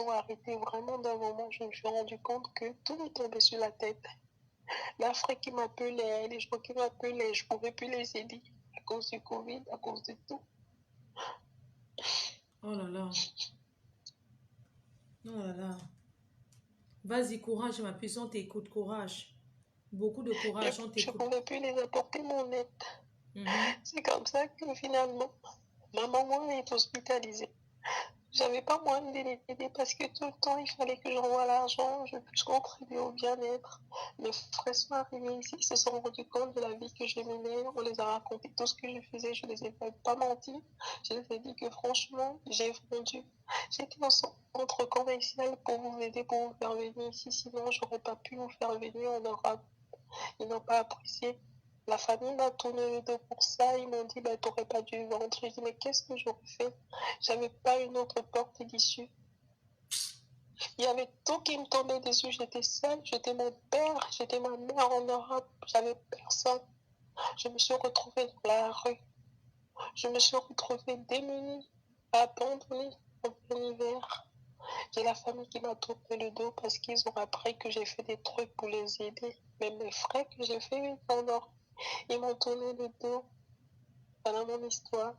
ont arrêté vraiment d'un moment. Je me suis rendu compte que tout me tombait sur la tête. L'Afrique qui m'appelait, les gens qui m'appelaient, je ne pouvais plus les aider à cause du Covid, à cause de tout. Oh là là. Oh là là. Vas-y, courage, ma puissante, t'écoute, courage. Beaucoup de courage, on Je ne t'écoute. pouvais plus les apporter mon aide. Mhm. C'est comme ça que finalement, ma maman est hospitalisée. J'avais pas moyen de les aider parce que tout le temps, il fallait que j'envoie l'argent, je puisse contribuer au bien-être. Mes frères sont arrivés ici, ils se sont rendus compte de la vie que je menais. On les a raconté tout ce que je faisais, je les ai pas menti. Je les ai dit que franchement, j'ai vendu. J'étais au centre commercial pour vous aider, pour vous faire venir ici, sinon j'aurais pas pu vous faire venir en Europe. Ils n'ont pas apprécié. La famille m'a tourné le dos pour ça. Ils m'ont dit, bah, t'aurais pas dû vendre. J'ai dit, mais qu'est-ce que j'aurais fait? J'avais pas une autre porte d'issue. Il y avait tout qui me tombait dessus. J'étais seule. J'étais mon père. J'étais ma mère en Europe. J'avais personne. Je me suis retrouvée dans la rue. Je me suis retrouvée démunie, abandonnée en plein hiver. J'ai la famille qui m'a tourné le dos parce qu'ils ont appris que j'ai fait des trucs pour les aider. Même mes frères que j'ai fait en Europe. Ils m'ont tourné le dos. Voilà mon histoire.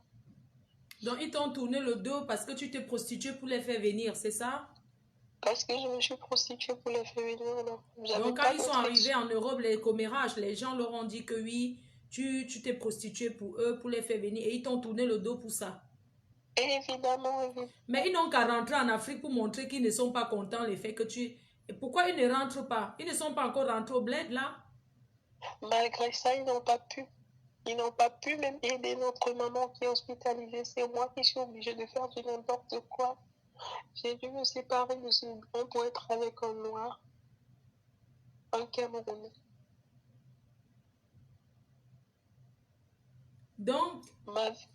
Donc, ils t'ont tourné le dos parce que tu t'es prostituée pour les faire venir, c'est ça? Parce que je me suis prostituée pour les faire venir. Non. J'avais Donc, quand pas ils sont d'autre arrivés issue. en Europe, les commérages, les gens leur ont dit que oui, tu t'es prostituée pour eux, pour les faire venir, et ils t'ont tourné le dos pour ça. Évidemment, Mais évidemment. ils n'ont qu'à rentrer en Afrique pour montrer qu'ils ne sont pas contents, les faits que tu... Et pourquoi ils ne rentrent pas? Ils ne sont pas encore rentrés au bled, là? Malgré ça, ils n'ont pas pu. Ils n'ont pas pu même aider notre maman qui est hospitalisée. C'est moi qui suis obligée de faire du n'importe quoi. J'ai dû me séparer de ce blanc pour être avec un noir, un Camerounais. Donc, Ma vie.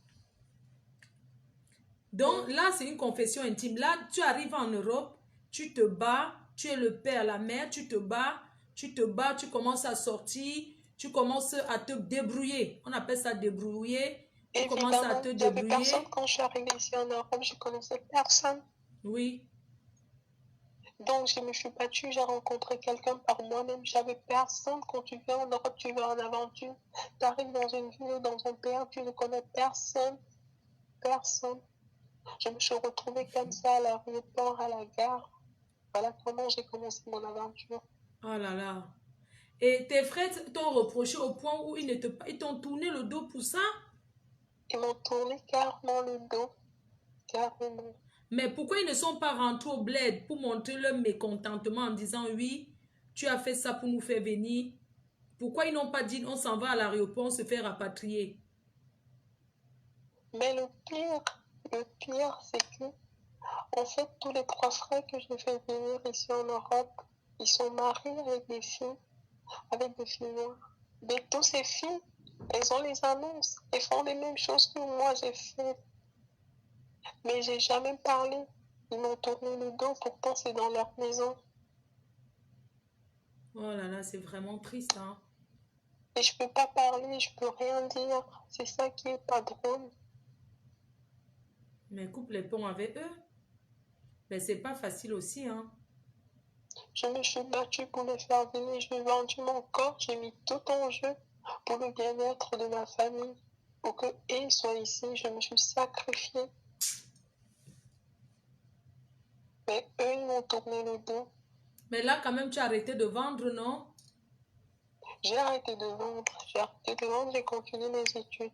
donc là, c'est une confession intime. Là, tu arrives en Europe, tu te bats, tu es le père, la mère, tu te bats, tu commences à sortir, tu commences à te débrouiller. On appelle ça débrouiller. Tu commences à Évidemment, te j'avais personne débrouiller. quand je suis arrivée ici en Europe. Je connaissais personne. Oui. Donc, je me suis battue, j'ai rencontré quelqu'un par moi-même. J'avais personne. Quand tu viens en Europe, tu vas en aventure. Tu arrives dans une ville ou dans un pays, tu ne connais personne. Personne. Je me suis retrouvée comme ça à l'aéroport, à la gare. Voilà comment j'ai commencé mon aventure. Oh là là. Et tes frères t'ont reproché au point où ils t'ont tourné le dos pour ça. Ils m'ont tourné carrément le dos. Carrément. Mais pourquoi ils ne sont pas rentrés au bled pour montrer leur mécontentement en disant oui, tu as fait ça pour nous faire venir. Pourquoi ils n'ont pas dit on s'en va à l'aéroport, on se fait rapatrier? Mais le pire, c'est que, en fait, tous les trois frères que j'ai fait venir ici en Europe, ils sont mariés avec des filles noires. Mais toutes ces filles, elles ont les annonces. Elles font les mêmes choses que moi j'ai fait. Mais j'ai jamais parlé. Ils m'ont tourné le dos, pourtant c'est dans leur maison. Oh là là, c'est vraiment triste, hein. Et je peux pas parler, je peux rien dire. C'est ça qui est pas drôle. Mais coupe les ponts avec eux. Mais c'est pas facile aussi, hein. Je me suis battue pour les faire venir. J'ai vendu mon corps, j'ai mis tout en jeu pour le bien-être de ma famille. Pour qu'ils soient ici, je me suis sacrifiée. Mais eux, ils m'ont tourné le dos. Mais là, quand même, tu as arrêté de vendre, non? J'ai arrêté de vendre. J'ai arrêté de vendre, j'ai continué mes études.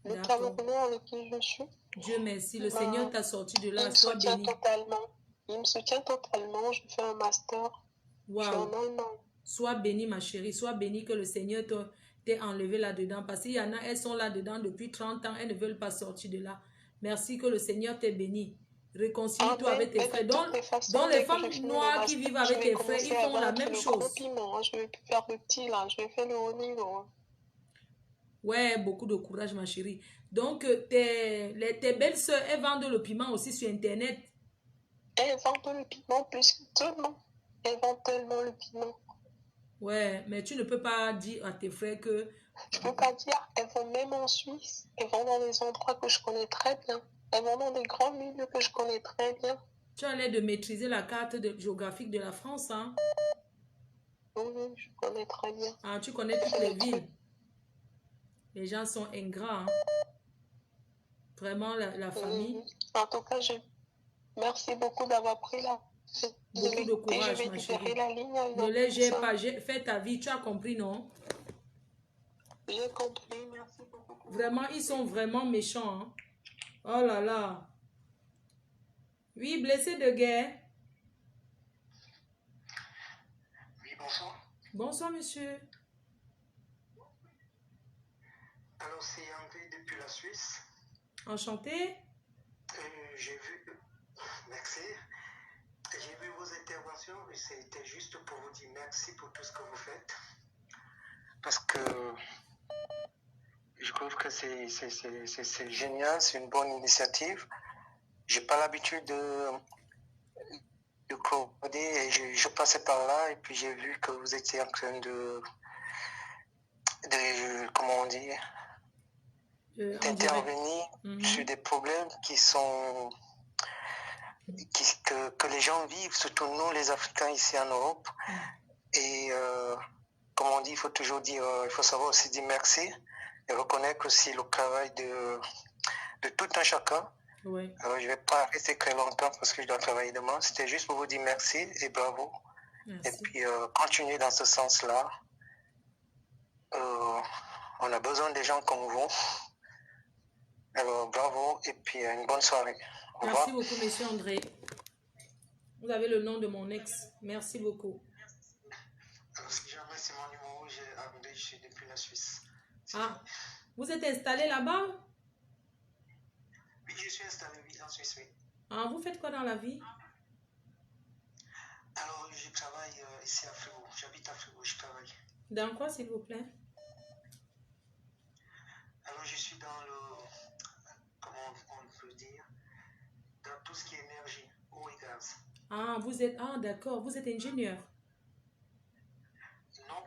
Le D'accord. Camerounais avec qui je suis, Dieu merci, le Seigneur ben, t'a sorti de il là, me sois soutient béni. totalement. Il me soutient totalement. Je fais un master. Je suis en Waouh. Allemagne. Sois béni, ma chérie. Sois béni que le Seigneur t'ait enlevé là-dedans. Parce qu'il y en a, elles sont là-dedans depuis 30 ans. Elles ne veulent pas sortir de là. Merci que le Seigneur t'ait béni. Réconcilie-toi Amen. avec tes Mais de frères. toutes les Donc, façons, les dès que je femmes finis mon noires qui master, vivent je avec vais tes frères, commencer ils à font la vendre même le gros chose. piment. Je ne vais plus faire le petit là. Je vais faire le haut niveau. Ouais, beaucoup de courage, ma chérie. Donc, tes belles-sœurs, elles vendent le piment aussi sur Internet. Elles vendent le piment plus que tout le monde. Elles vendent tellement le piment. Ouais, mais tu ne peux pas dire à tes frères que... Je ne peux pas dire. Elles vont même en Suisse. Elles vont dans des endroits que je connais très bien. Elles vont dans des grands milieux que je connais très bien. Tu as l'air de maîtriser la carte géographique de la France, hein? Oui, je connais très bien. Ah, tu connais toutes les villes. Les gens sont ingrats, hein? Vraiment, la famille. En tout cas, merci beaucoup d'avoir pris la Beaucoup de je courage, vais ma libérer chérie. la ligne à une Ne autre les gère personne. pas. Fais ta vie. Tu as compris, non? J'ai compris, merci beaucoup. Vraiment, ils sont vraiment méchants, hein? Oh là là. Oui, blessé de guerre. Oui, bonsoir. Bonsoir, monsieur. Alors, c'est André depuis la Suisse. Enchanté. J'ai vu, merci. J'ai vu vos interventions et c'était juste pour vous dire merci pour tout ce que vous faites. Parce que je trouve que c'est génial, c'est une bonne initiative. J'ai pas l'habitude de coder et je passais par là et puis j'ai vu que vous étiez en train de comment on dit, d'intervenir sur des problèmes qui sont que les gens vivent, surtout nous les Africains ici en Europe. Et comme on dit, il faut toujours dire, il faut savoir aussi dire merci et reconnaître aussi le travail de tout un chacun. Oui. Alors, je ne vais pas rester très longtemps parce que je dois travailler demain. C'était juste pour vous dire merci et bravo. Merci. Et puis, continuez dans ce sens-là. On a besoin des gens comme vous. Alors, bravo et puis une bonne soirée. Au revoir. Merci beaucoup, monsieur André. Vous avez le nom de mon ex. Merci beaucoup. Alors, si jamais c'est mon numéro, je suis depuis la Suisse. Ah, vous êtes installé là-bas? Oui, je suis installé en Suisse, oui. Ah, vous faites quoi dans la vie? Alors, je travaille ici à Fribourg. J'habite à Fribourg, je travaille. Dans quoi, s'il vous plaît? Alors, je suis dans le... Comment on peut dire? Dans tout ce qui est énergie, eau et gaz. Ah, vous êtes... Ah, d'accord. Vous êtes ingénieur? Non,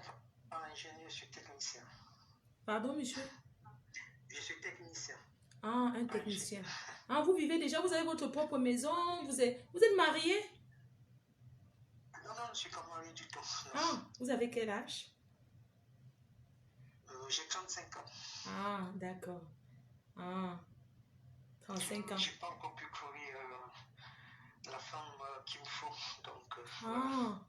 pas ingénieur, je suis technicien. Pardon, monsieur? Je suis technicien. Ah, un technicien. Ah, vous vivez déjà, vous avez votre propre maison, vous êtes marié? Non, je ne suis pas marié du tout. Non. Ah, vous avez quel âge? J'ai 35 ans. Ah, d'accord. Ah, 35 ans. Je n'ai pas encore pu trouver la femme qu'il me faut. Donc, voilà.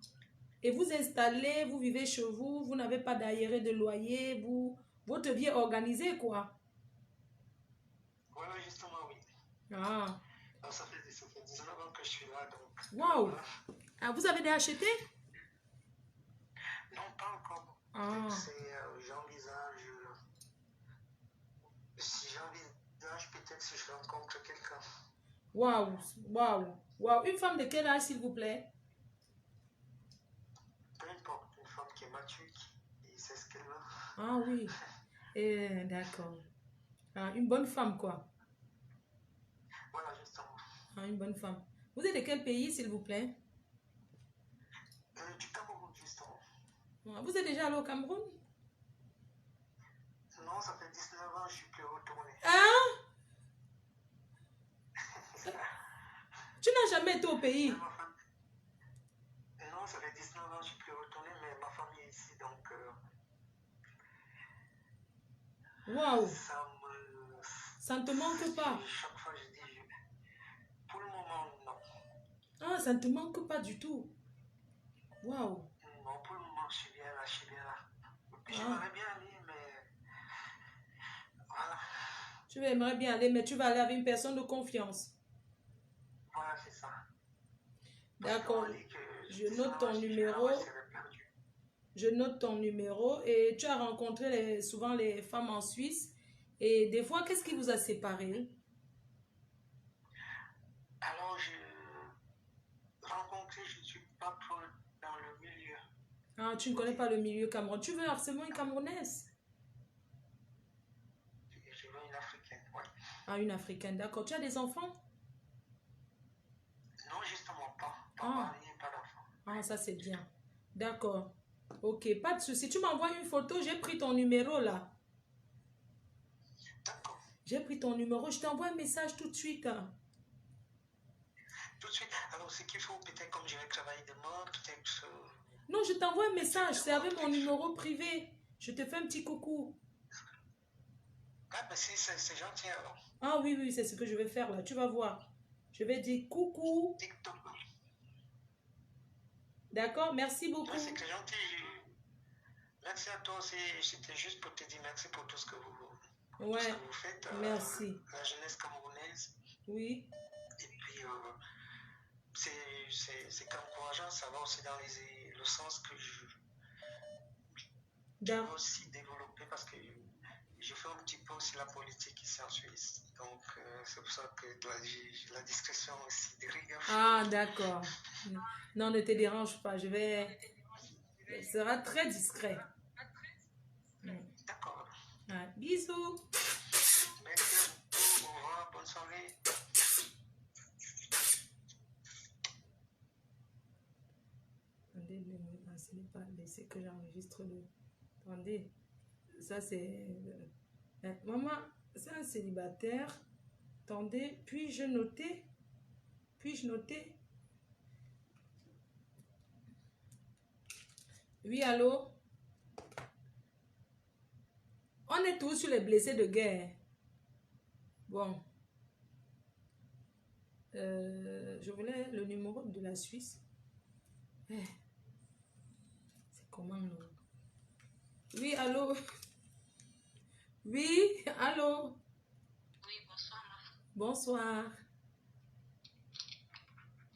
Et vous installez, vous vivez chez vous, vous n'avez pas d'arriéré de loyer, votre vie est organisée, quoi? Voilà, justement, oui. Ah. Alors, ça fait 19 ans que je suis là, donc... Waouh! Voilà. Ah, vous avez déjà acheté? Non, pas encore. Ah. J'envisage... Si j'envisage, peut-être si je rencontre quelqu'un. Waouh, waouh, waouh. Une femme de quel âge, s'il vous plaît? Peu importe, une femme qui est mature, qui sait ce qu'elle veut. Ah oui, d'accord. Ah, une bonne femme, quoi. Voilà, justement. Ah, une bonne femme. Vous êtes de quel pays, s'il vous plaît? Du Cameroun, justement. Ah, vous êtes déjà allé au Cameroun? Non, ça fait 19 ans, je ne suis plus retourné. Hein? Tu n'as jamais été au pays? Non, ça fait 19 ans, je ne suis plus retourné, mais ma famille est ici, donc... Waouh! Ça ne te manque pas? Chaque fois, je dis... Pour le moment, non. Ah, ça ne te manque pas du tout? Waouh! Non, pour le moment, je suis bien là, J'aimerais bien aller, mais... Voilà. Tu aimerais bien aller, mais tu vas aller avec une personne de confiance. Voilà, c'est ça. D'accord. Je note ton numéro. Je note ton numéro. Et tu as rencontré souvent les femmes en Suisse. Et des fois, qu'est-ce qui vous a séparés? Alors, je ne suis pas trop dans le milieu. Ah, tu ne connais pas le milieu camerounais. Tu veux absolument une Camerounaise? Je veux une Africaine, oui. Ah, une Africaine, d'accord. Tu as des enfants? Non, justement pas. Pas marié, pas d'enfant. Ah, ça c'est bien. D'accord. Ok, pas de souci. Tu m'envoies une photo, j'ai pris ton numéro là. D'accord. J'ai pris ton numéro, je t'envoie un message tout de suite. Tout de suite. Alors, ce qu'il faut, peut-être comme je vais travailler demain, peut-être... Non, je t'envoie un message, c'est avec mon numéro privé. Je te fais un petit coucou. Ah, ben c'est gentil alors. Ah oui, oui, c'est ce que je vais faire là, tu vas voir. Je vais dire coucou. TikTok. D'accord, merci beaucoup. Ah, c'est très gentil. Merci à toi aussi. C'était juste pour te dire merci pour tout ce que vous, faites. Merci. La jeunesse camerounaise. Oui. Et puis, c'est encourageant, ça va aussi dans le sens que je veux aussi développer parce que je fais un petit peu aussi la politique ici en Suisse. Donc, c'est pour ça que la discrétion aussi de rigueur. Ah, d'accord. Non, ne te dérange pas. Ce sera très discret. D'accord. Ah, bisous. Merci. Au revoir. Bonne soirée. Attendez, ce n'est pas laissé que j'enregistre le... Attendez, ça c'est... Maman, c'est un célibataire. Attendez, puis-je noter? Oui, allô? On est tous sur les blessés de guerre. Bon. Je voulais le numéro de la Suisse. C'est comment là? Oui, allô? Oui, allô? Oui, bonsoir. Bonsoir.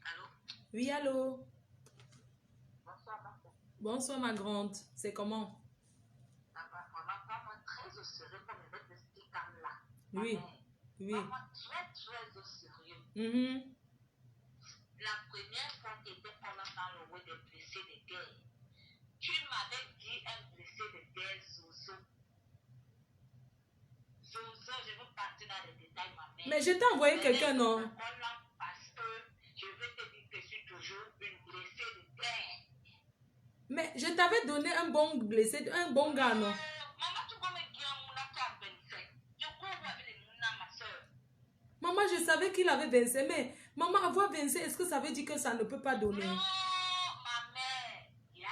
Allô? Oui, allô? Bonsoir, maman. Bonsoir, ma grande. C'est comment? Maman, très au sérieux, comme je vais t'expliquer comme là. Oui, oui. Maman, très au sérieux. La première fois que j'étais dans le rôle des blessés de guerre, tu m'avais dit un blessé de guerre, Zozo. Zozo, je veux partir dans les détails, ma mère. Mais je t'ai envoyé quelqu'un, non? Parce que je veux te dire que je suis toujours une blessée de guerre. Mais je t'avais donné un bon blessé, un bon gars, non? Maman, tu vois me dire mon accord 25. Je cours avec les mouna, ma soeur. Maman, je savais qu'il avait 25, mais maman, avoir 25, est-ce que ça veut dire que ça ne peut pas donner? Non, ma mère. Ya.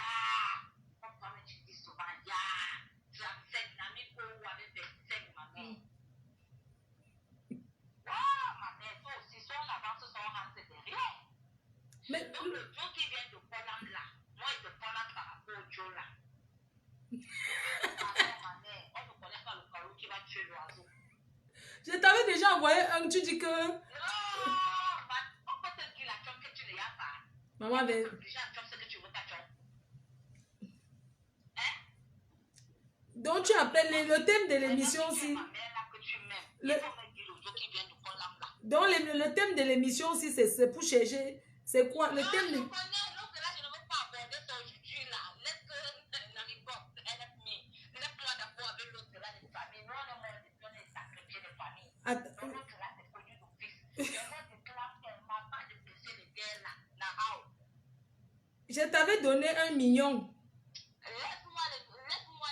Comme tu dis souvent, ya. 35, n'a mis pour avec 25, ma mère. Ah, ma mère, toi aussi, son avance, son rentre derrière. Mais... Donc, le Dieu qui vient de Polam là, moi, il te Polam par rapport au Dieu là. Ma mère, on ne connaît pas le carreau qui va tuer l'oiseau. Je t'avais déjà envoyé un, tu dis que... Non, on peut te dire la chose que tu ne l'as pas. Maman avait... Déjà, ce que tu veux, ta chose. Hein? Donc tu appelles le thème de l'émission aussi. Donc le thème de l'émission aussi, c'est pour chercher. C'est quoi le thème de... Je t'avais donné 1 million. Laisse-moi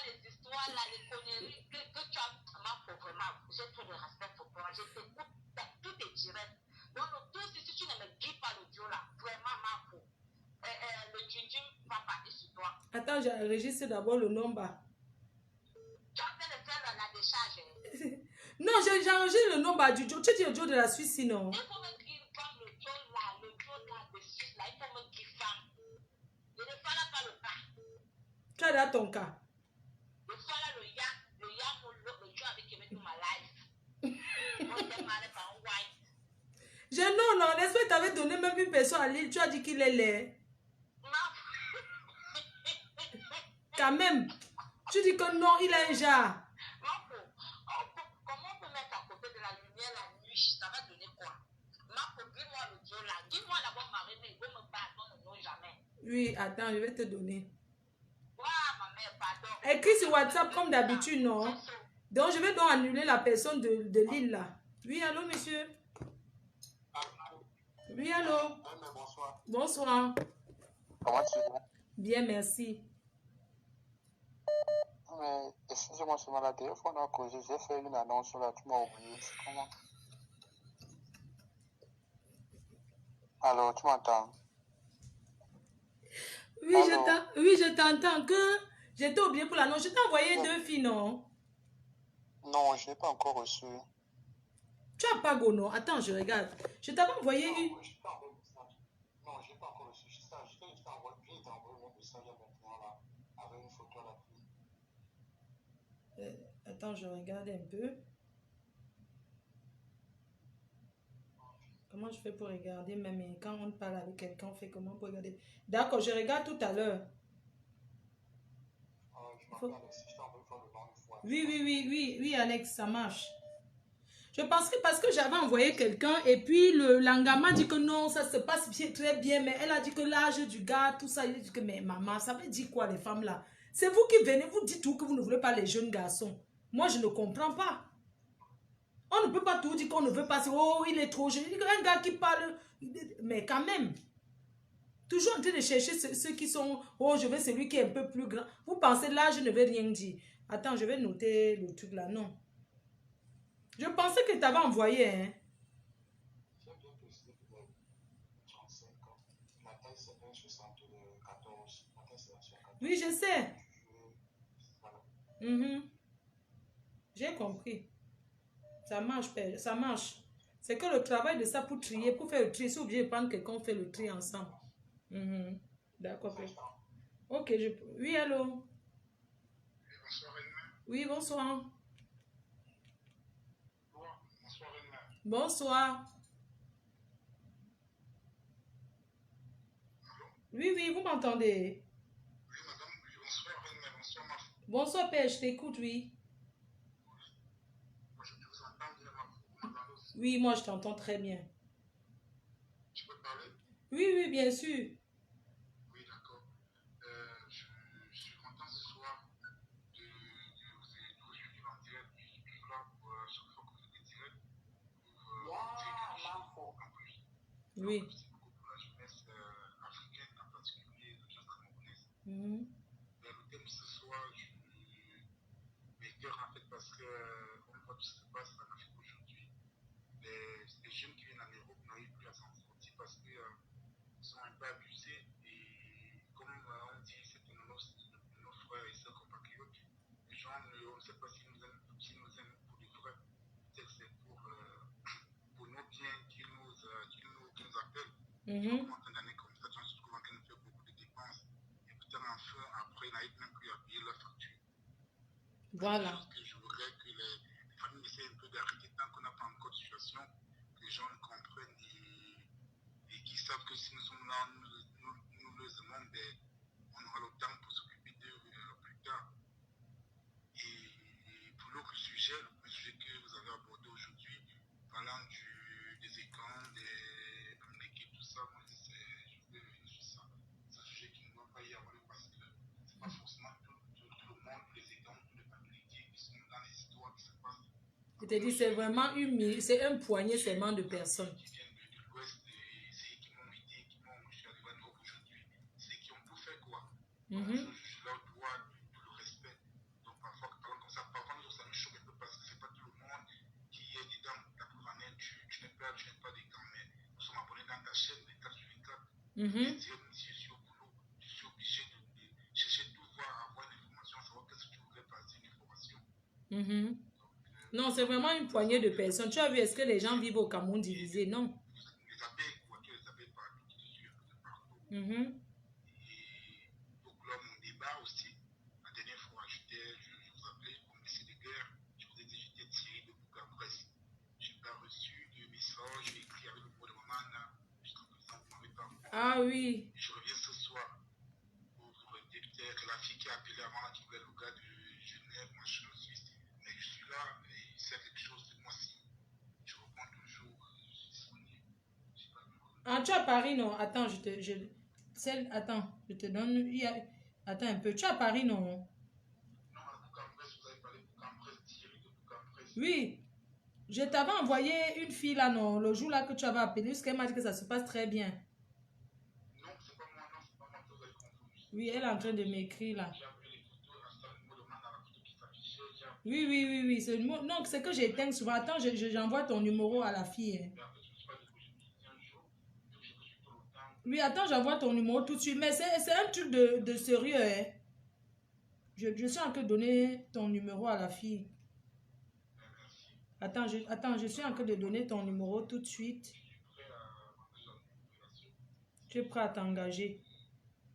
les histoires, là, les conneries que tu as. Vraiment, j'ai trop de respect pour toi. Je t'écoute, tout est direct. Donc, tout, si tu ne me dis pas l'audio là, vraiment, Marco, le djinjim va partir sur toi. Attends, j'enregistre d'abord le nombre. Tu as fait le faire la décharge. Non, j'enregistre le nombre du Joe. Tu dis le Joe de la Suisse, sinon. Il faut me dire comme le Joe là de Suisse là, il faut me dire femme. Je ne parle pas le cas. Tu as là ton cas. Je parle le Joe avec qui je ma life. Non, n'est-ce pas, tu avais donné même une personne à Lille, tu as dit qu'il est laid. Quand même, tu dis que non, il a un genre. Comment on peut mettre à côté de la lumière la nuit, ça va donner quoi? Marco, dis-moi le Dieu là, dis-moi d'abord Marie, mais il veut me battre, non, jamais. Oui, attends, je vais te donner. Ouais, ma mère, pardon. Écris sur WhatsApp comme d'habitude, non? Donc, je vais donc annuler la personne de Lille là. Oui, allô, monsieur? Oui, allô? Bonsoir. Bonsoir. Comment tu vas? Bien, merci. Mais excusez-moi, c'est la dernière fois qu'on a causé, j'ai fait une annonce là, tu m'as oublié. Comment? Alors, tu m'entends? Oui, Allô? oui, je t'entends que j'étais oublié pour l'annonce. Je t'ai envoyé Non, 2 filles, non? non, je n'ai pas encore reçu. Tu as pas Gono. Attends, je regarde. Je t'avais envoyé Non, une. je n'ai pas encore reçu. Non, je n'ai pas encore reçu. C'est ça, je t'ai envoyé mon message à maintenant là, avec une photo à l'appui. Attends, je regarde un peu. Comment je fais pour regarder même quand on parle avec quelqu'un, on fait comment pour regarder? D'accord, je regarde tout à l'heure. Je m'appelle Alexis, je t'ai envoyé faire le nom une fois. Oui, Alex, ça marche. Je pense que parce que j'avais envoyé quelqu'un et puis le Langama dit que non, ça se passe très bien, mais elle a dit que l'âge du gars, tout ça, il a dit que mais maman, ça veut dire quoi les femmes là? C'est vous qui venez, vous dites tout que vous ne voulez pas les jeunes garçons. Moi, je ne comprends pas. On ne peut pas tout dire qu'on ne veut pas. Oh, il est trop jeune. Un gars qui parle, mais quand même. Toujours en train de chercher ceux qui sont, oh, je veux celui qui est un peu plus grand. Vous pensez là, je ne vais rien dire. Attends, je vais noter le truc là. Non. Je pensais que tu avais envoyé, hein. J'ai bien précisé que j'ai 35 ans. Ma taille, c'est 1,74. Ma taille, c'est 1,74. Oui, je sais. Voilà. J'ai compris. Ça marche, père. Ça marche. C'est que le travail de ça pour trier, pour faire le tri, c'est obligé de prendre quelqu'un, on fait le tri ensemble. D'accord, père. Ok, oui, allô. Bonsoir, Edna. Oui, bonsoir. Bonsoir, Edna. Bonsoir. Oui, vous m'entendez? Oui, madame, oui, bonsoir, Edna. Bonsoir, ma fille. Bonsoir, père, je t'écoute, oui. Moi, je vous entends bien, ma fille. Vous m'entendez aussi? Oui, moi, je t'entends très bien. Je peux parler? Oui, bien sûr. Oui, d'accord. Je suis content ce soir de vous suivre en direct. Je suis toujours là pour chaque fois que vous êtes direct pour dire quelque chose en plus. Oui. Donc, c'est beaucoup pour la jeunesse africaine, en particulier la jeunesse camerounaise. Le thème ce soir, mes cœurs en fait parce qu'on voit tout ce qui se passe en Afrique aujourd'hui. Les jeunes qui viennent en Europe n'arrivent plus à s'en sortir parce qu'ils sont un peu abusés et comme on dit, c'est nos frères et sœurs compatriotes. Les gens, on ne sait pas s'ils nous aiment pour du vrai. Peut-être c'est pour nos biens qu'ils nous appellent. Ils sont en train d'année comme ça, les gens se trouvent en train de faire beaucoup de dépenses. Et putain, enfin, après, ils n'arrivent même plus à payer leurs factures. Voilà. C'est quelque chose que je voudrais que les familles essaient un peu d'arrêter tant qu'on n'a pas encore de situation, que les gens comprennent et qui savent que si nous sommes là, nous les aimons, ben, on aura le temps pour s'occuper d'eux plus tard. Et pour l'autre sujet, le premier sujet que vous avez abordé aujourd'hui, parlant des écrans, des l'équipe, tout ça, moi, je voulais revenir sur ça. C'est un sujet qui ne doit pas y avoir parce que c'est pas forcément tout le monde, les écrans, tous les familiers qui sont dans les histoires qui se passent. Je te dis, c'est vraiment c'est un poignet seulement de personnes. Qui viennent de l'Ouest, c'est qui m'ont aidé, qui m'ont, je suis arrivé à Europe aujourd'hui, c'est qui ont tout fait quoi. Donc, je leur dois tout le respect. Donc, parfois, comme ça, parfois, ça me choque un peu parce que c'est pas tout le monde qui est dedans. La preuve en est, tu n'es pas d'écran, mais nous sommes abonnés dans ta chaîne, 24 sur 24. Si je suis au boulot, je suis obligé de chercher tout voir, avoir une information, savoir qu'est-ce que tu voudrais passer, une information. Non, c'est vraiment une poignée de personnes. Tu as vu, est-ce que les gens vivent au Cameroun divisé? Non. Les abeilles, quoi, tu les abeilles partout, qui te suivent partout. Et donc là, mon débat aussi, la dernière fois, je vous appelais pour me laisser de guerre. Je vous ai dit, j'étais tiré de Bouga-Bresse. Je n'ai pas reçu de message, j'ai écrit avec le mot de maman, jusqu'à présent, vous ne m'avez pas répondu. Ah oui. Je reviens ce soir pour vous dire peut-être la fille qui a appelé avant, qui voulait le gars de Genève, machin, Suisse. Mais je suis là, et c'est quelque chose de moi-ci. Je reprends toujours, je suis disponible. Ah, tu as Paris, non? Attends, attends, je te donne. Attends un peu. Tu as Paris, non? Non, à Bouga-Bresse, vous avez parlé de Bouga-Bresse, Thierry de Bouga-Bresse. Oui. Je t'avais envoyé une fille là, non? Le jour là que tu avais appelé, parce qu'elle m'a dit que ça se passe très bien. Non, c'est pas moi, que vous avez confondu. Oui, elle est en train de m'écrire là. J'ai appelé les photos, l'instant, le mot de main dans la photo qui s'affichait. Oui. Non, c'est que j'éteins souvent. Attends, j'envoie ton numéro à la fille. Oui, attends, j'envoie ton numéro tout de suite. Mais c'est un truc de sérieux, hein. Je suis en train de donner ton numéro à la fille. Attends, je suis en train de donner ton numéro tout de suite. Tu es prêt à t'engager.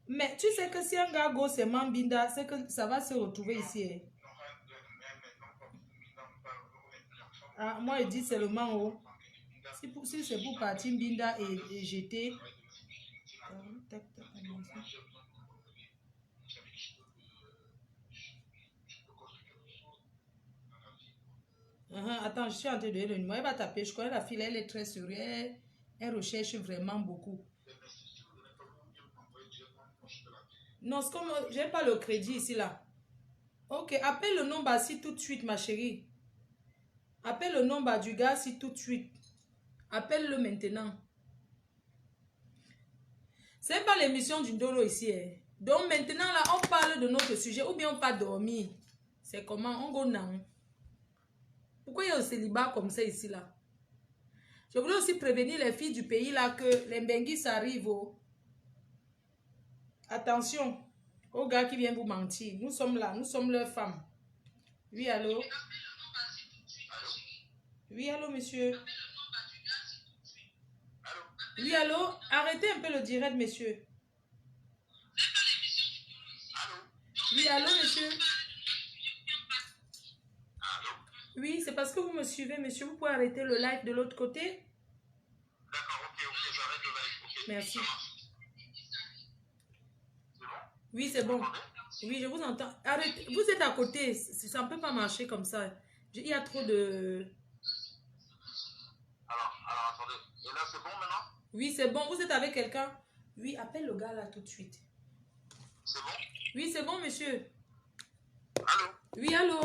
Mais tu sais que si un gars go c'est Mambinda, c'est que ça va se retrouver ici. Hein. Ah, moi, je dis seulement haut. Si c'est pour partir Mbinda et jeter. Attends, je suis en train de donner le numéro. Elle va taper. Je connais la fille, elle est très sérieuse. Elle recherche vraiment beaucoup. Non, c'est comme je n'ai pas le crédit ici là. Ok, appelle le nombre ici tout de suite, ma chérie. Appelle le nombre du gars ici tout de suite. Appelle-le maintenant. C'est pas l'émission du Dolo ici. Hein. Donc maintenant là, on parle de notre sujet ou bien on va dormir. C'est comment on go non. Pourquoi il y a un célibat comme ça ici là? Je voulais aussi prévenir les filles du pays là que les Mbenguis arrivent. Oh. Attention aux gars qui viennent vous mentir. Nous sommes là, nous sommes leurs femmes. Oui, allô? Oui, allô, monsieur? Oui, allô? Arrêtez un peu le direct, monsieur. Oui, allô, monsieur? Oui, c'est parce que vous me suivez, monsieur. Vous pouvez arrêter le live de l'autre côté? D'accord, ok, j'arrête le live. Okay, merci. C'est bon? Oui, c'est bon. Oui, je vous entends. Arrêtez. Vous êtes à côté. Ça ne peut pas marcher comme ça. Il y a trop de... Alors, attendez. Et là, c'est bon maintenant? Oui, c'est bon. Vous êtes avec quelqu'un? Oui, appelle le gars là tout de suite. C'est bon? Oui, c'est bon, monsieur. Allô? Oui, allô?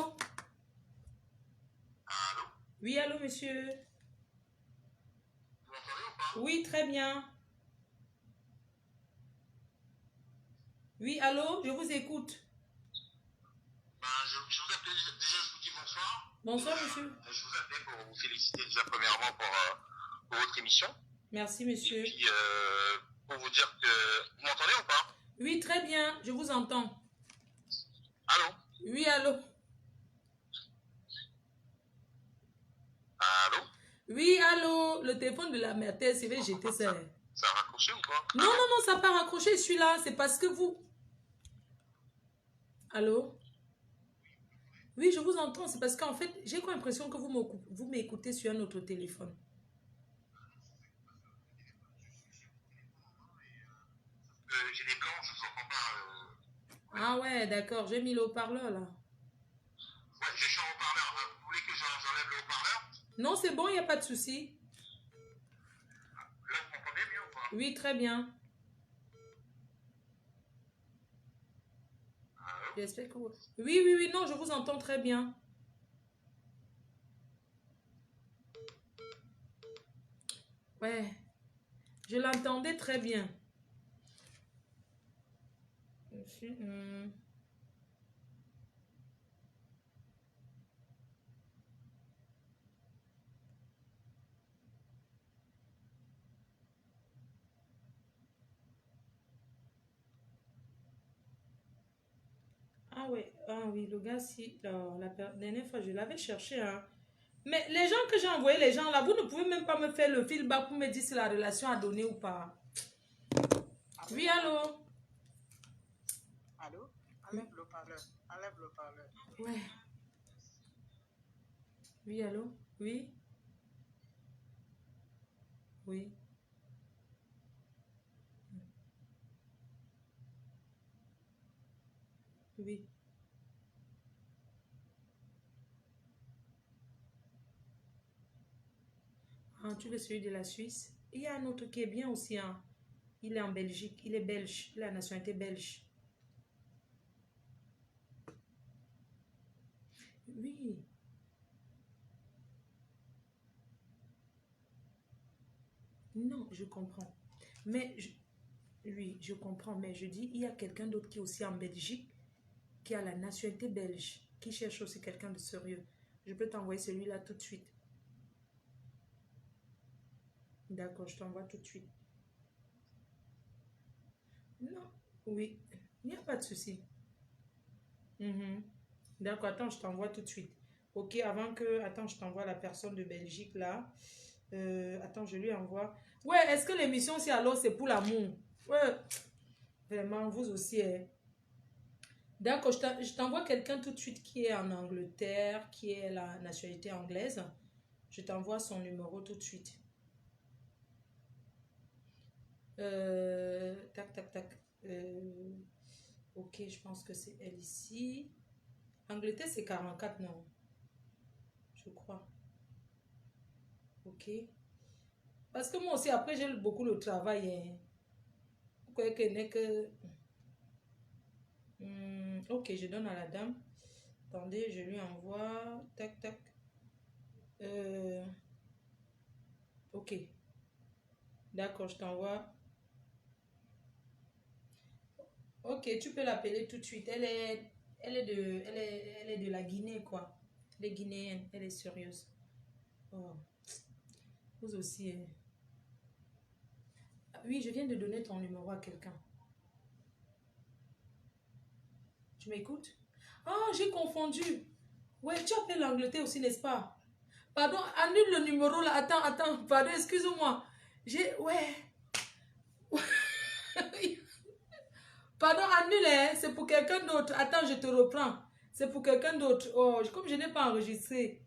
Allô? Oui, allô, monsieur? Vous m'entendez ou pas? Oui, très bien. Oui, allô, je vous écoute. Ben, je vous appelle déjà, je vous dis bonsoir. Bonsoir, monsieur. Je vous appelle pour vous féliciter déjà premièrement pour votre émission. Merci, monsieur. Et puis, pour vous dire que... Vous m'entendez ou pas? Oui, très bien, je vous entends. Allô? Oui, allô? Allô? Oui, allô? Le téléphone de la mère, je vais jeter ça. Ça a raccroché ou pas? Non, non, non, ça n'a pas raccroché, je suis là. C'est parce que vous... Allô? Oui, je vous entends. C'est parce qu'en fait, j'ai comme l'impression que vous m'écoutez sur un autre téléphone. J'ai des blancs, je ne vous entends pas. Ah ouais, d'accord. J'ai mis le haut-parleur là. Ouais, je suis en haut-parleur. Vous voulez que j'enlève le haut-parleur? Non, c'est bon, il n'y a pas de souci. Là, vous m'entendez mieux ou pas? Oui, très bien. J'espère que vous... Oui, oui, oui, non, je vous entends très bien. Ouais, je l'entendais très bien. Ah oui, le gars, si, la dernière fois, je l'avais cherché, hein. Mais les gens que j'ai envoyés, les gens là, vous ne pouvez même pas me faire le feedback pour me dire si la relation a donné ou pas. Oui, allô? Allô? Enlève le parleur. Enlève le parleur. Ouais. Oui, allô? Oui? Oui. Oui. Ah, tu veux celui de la Suisse? Il y a un autre qui est bien aussi, hein. Il est en Belgique, il est belge, il a la nationalité belge. Oui. Non, je comprends. Mais, oui, je comprends, mais je dis, il y a quelqu'un d'autre qui est aussi en Belgique, qui a la nationalité belge, qui cherche aussi quelqu'un de sérieux. Je peux t'envoyer celui-là tout de suite. D'accord, je t'envoie tout de suite. Oui, il n'y a pas de souci. Mhm. D'accord, attends, je t'envoie tout de suite. Ok, avant que... Attends, je t'envoie la personne de Belgique, là. Attends, je lui envoie. Ouais, est-ce que l'émission, si alors, c'est pour l'amour? Ouais, vraiment, vous aussi, hein. D'accord, je t'envoie quelqu'un tout de suite qui est en Angleterre, qui est la nationalité anglaise. Je t'envoie son numéro tout de suite. Tac, tac, tac. Ok, je pense que c'est elle ici. Angleterre, c'est 44, non? Je crois. Ok. Parce que moi aussi, après, j'ai beaucoup le travail. Hein. Quoi que n'est que... ok, je donne à la dame. Attendez, je lui envoie. Tac, tac. Euh, ok. D'accord, je t'envoie. Ok, tu peux l'appeler tout de suite. Elle est de la Guinée, quoi. Elle est guinéenne. Elle est sérieuse. Oh, vous aussi. Hein. Ah oui, je viens de donner ton numéro à quelqu'un. Tu m'écoutes? Ah, j'ai confondu. Ouais, tu appelles l'Angleterre aussi, n'est-ce pas? Pardon, annule le numéro là. Attends. Pardon, excuse-moi. Ouais. Pardon, annule, hein. C'est pour quelqu'un d'autre. Attends, je te reprends. C'est pour quelqu'un d'autre. Oh, comme je n'ai pas enregistré.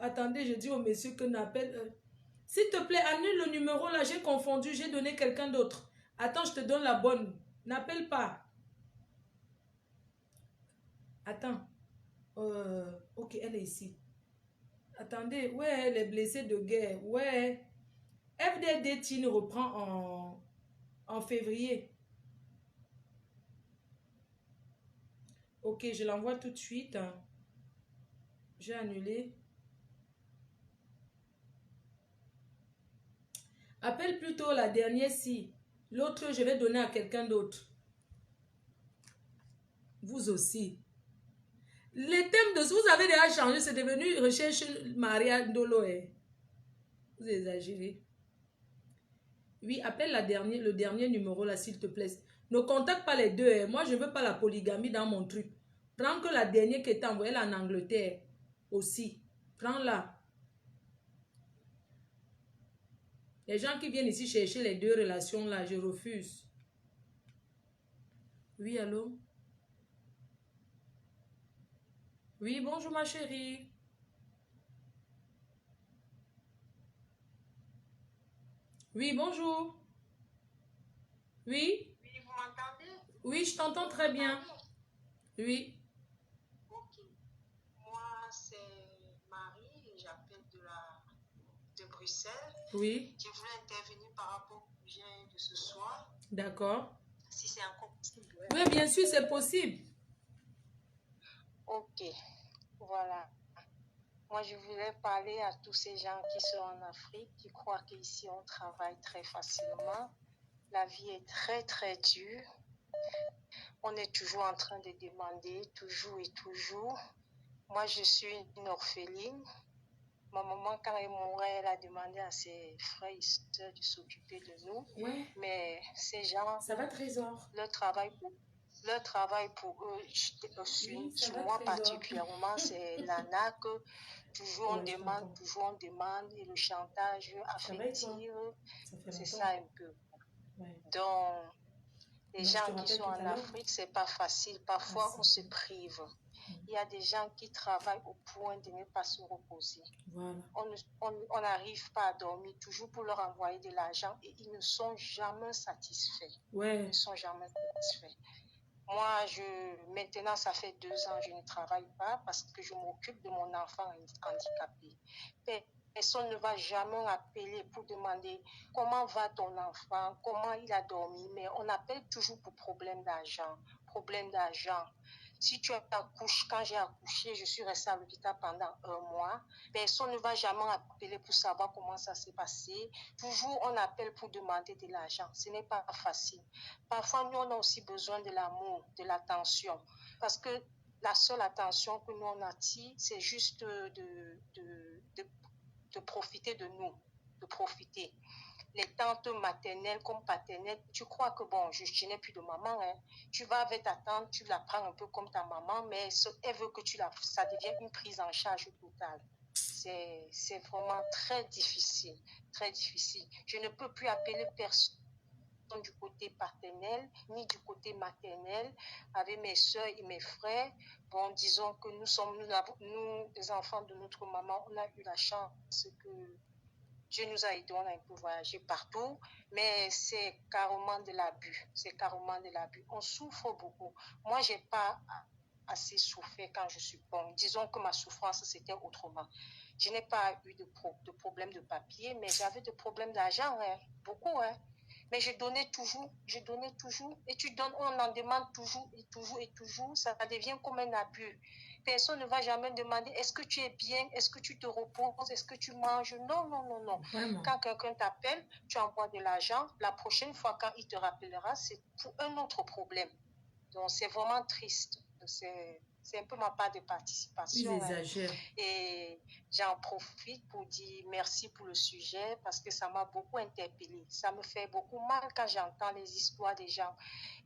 Attendez, je dis au monsieur que n'appelle. S'il te plaît, annule le numéro là. J'ai confondu. J'ai donné quelqu'un d'autre. Attends, je te donne la bonne. N'appelle pas. Attends. Ok, elle est ici. Attendez, ouais, elle est blessée de guerre. Ouais. FDD Teen reprend en février. Ok, je l'envoie tout de suite. J'ai annulé. Appelle plutôt la dernière si. L'autre, je vais donner à quelqu'un d'autre. Vous aussi. Les thèmes de... Vous avez déjà changé. C'est devenu recherche Maria Doloé. Vous exagérez. Oui, appelle le dernier numéro là, s'il te plaît. Ne contacte pas les deux. Hein. Moi, je ne veux pas la polygamie dans mon truc. Prends que la dernière qui est envoyée là en Angleterre aussi. Prends-la. Les gens qui viennent ici chercher les deux relations là, je refuse. Oui, allô? Oui, bonjour ma chérie. Oui, bonjour. Oui? Oui, vous m'entendez? Oui, je t'entends très bien. Oui. Ok. Moi, c'est Marie et j'appelle de Bruxelles. Oui. Je voulais intervenir par rapport au sujet de ce soir. D'accord. Si c'est encore possible. Ouais. Oui, bien sûr, c'est possible. Ok. Voilà. Moi, je voulais parler à tous ces gens qui sont en Afrique, qui croient qu'ici, on travaille très facilement. La vie est très, très dure. On est toujours en train de demander, toujours et toujours. Moi, je suis une orpheline. Ma maman, quand elle mourait, elle a demandé à ses frères et sœurs de s'occuper de nous. Ouais. Mais ces gens, Ça va, Trésor? leur travail pour eux, Oui, ça sur va, moi Trésor. particulièrement, c'est l'arnaque. Toujours on Ouais, je demande, t'entends. toujours on demande, et le chantage Ça va et toi? affectif, Ça fait c'est longtemps. ça un peu. Ouais. Donc, les Donc, je te gens qui rappelle sont tout en à l'heure. Afrique, c'est pas facile. Parfois, Ah, on si. se prive. Il y a des gens qui travaillent au point de ne pas se reposer. Voilà. On n'arrive pas à dormir, toujours pour leur envoyer de l'argent et ils ne sont jamais satisfaits. Ils Ouais. ne sont jamais satisfaits. Moi, maintenant, ça fait 2 ans, je ne travaille pas parce que je m'occupe de mon enfant handicapé. Personne ne va jamais appeler pour demander comment va ton enfant, comment il a dormi, mais on appelle toujours pour problème d'argent. Problème d'argent. Si tu accouches, quand j'ai accouché, je suis restée à l'hôpital pendant 1 mois. Personne ne va jamais appeler pour savoir comment ça s'est passé. Toujours, on appelle pour demander de l'argent. Ce n'est pas facile. Parfois, nous, on a aussi besoin de l'amour, de l'attention. Parce que la seule attention que nous, on attire, c'est juste de profiter de nous, de profiter. les tantes maternelles comme paternelles, tu crois que bon, je n'ai plus de maman, hein. Tu vas avec ta tante, tu la prends un peu comme ta maman, mais elle veut que ça devienne une prise en charge totale. C'est vraiment très difficile, très difficile. Je ne peux plus appeler personne du côté paternel, ni du côté maternel, avec mes soeurs et mes frères. Bon, disons que nous, les enfants de notre maman, on a eu la chance que Dieu nous a aidés, on a un peu voyagé partout, mais c'est carrément de l'abus. C'est carrément de l'abus. On souffre beaucoup. Moi, j'ai pas assez souffert quand je suis bonne. Disons que ma souffrance, c'était autrement. Je n'ai pas eu de problème de papier, mais j'avais des problèmes d'argent, hein, beaucoup, hein. Mais je donnais toujours, et tu donnes, on en demande toujours, et toujours, et toujours, ça devient comme un abus. Personne ne va jamais demander, est-ce que tu es bien, est-ce que tu te reposes, est-ce que tu manges? Non, non, non, non. Vraiment. Quand quelqu'un t'appelle, tu envoies de l'argent, la prochaine fois quand il te rappellera, c'est pour un autre problème. Donc, c'est vraiment triste. C'est un peu ma part de Ils participation. Hein. exagèrent. Et j'en profite pour dire merci pour le sujet parce que ça m'a beaucoup interpellée. Ça me fait beaucoup mal quand j'entends les histoires des gens.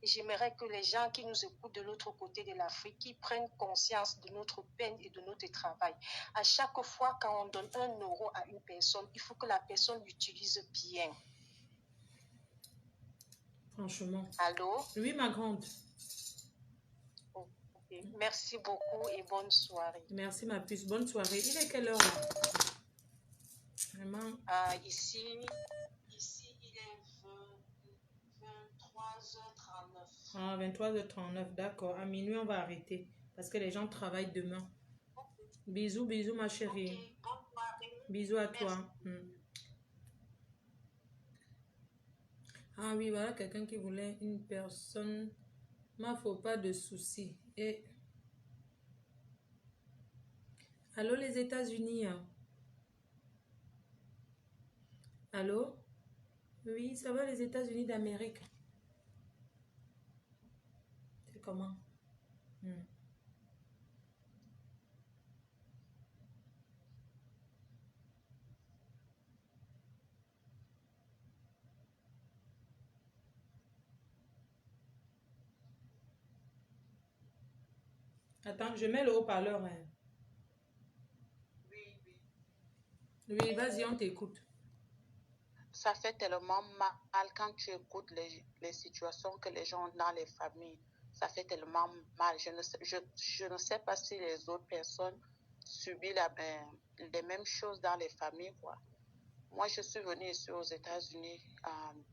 Et j'aimerais que les gens qui nous écoutent de l'autre côté de l'Afrique, qui prennent conscience de notre peine et de notre travail. À chaque fois quand on donne 1 euro à une personne, il faut que la personne l'utilise bien. Franchement. Allô? Oui, ma grande. Okay. Merci beaucoup et bonne soirée. Merci, ma puce. Bonne soirée. Il est quelle heure là? Vraiment. Ici, il est 23h39. Ah, 23h39, d'accord. À minuit, on va arrêter parce que les gens travaillent demain. Bisous, bisous, ma chérie. Okay. Bonne soirée. Bisous à Merci. toi. Ah oui, voilà quelqu'un qui voulait une personne. Il faut pas de soucis. Et... Allô, les États-Unis? Allô? Oui, ça va, les États-Unis d'Amérique? C'est comment? Attends, je mets le haut-parleur. Hein. Oui, oui. Oui, vas-y, on t'écoute. Ça fait tellement mal quand tu écoutes les situations que les gens ont dans les familles. Ça fait tellement mal. Je ne sais pas si les autres personnes subissent les mêmes choses dans les familles, quoi. Moi, je suis venue ici aux États-Unis.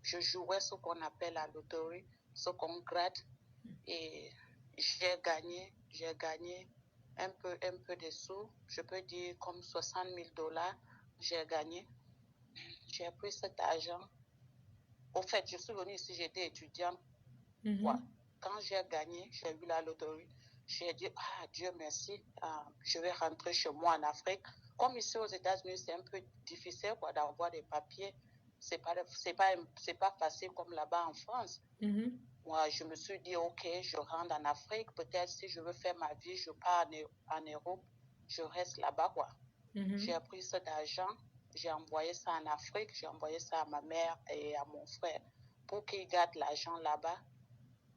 Je jouais ce qu'on appelle la loterie, ce qu'on gratte. Et j'ai gagné un peu de sous. Je peux dire comme 60 000 $. J'ai gagné. J'ai pris cet argent. Au fait, je suis venue ici, j'étais étudiante. Quand j'ai gagné, j'ai eu la loterie. J'ai dit, Dieu merci, je vais rentrer chez moi en Afrique. Comme ici aux États-Unis, c'est un peu difficile d'avoir des papiers. C'est pas facile comme là-bas en France. Moi, je me suis dit, ok, je rentre en Afrique. Peut-être si je veux faire ma vie, je pars en Europe. Je reste là-bas, quoi. J'ai pris cet argent. J'ai envoyé ça en Afrique, j'ai envoyé ça à ma mère et à mon frère pour qu'ils gardent l'argent là-bas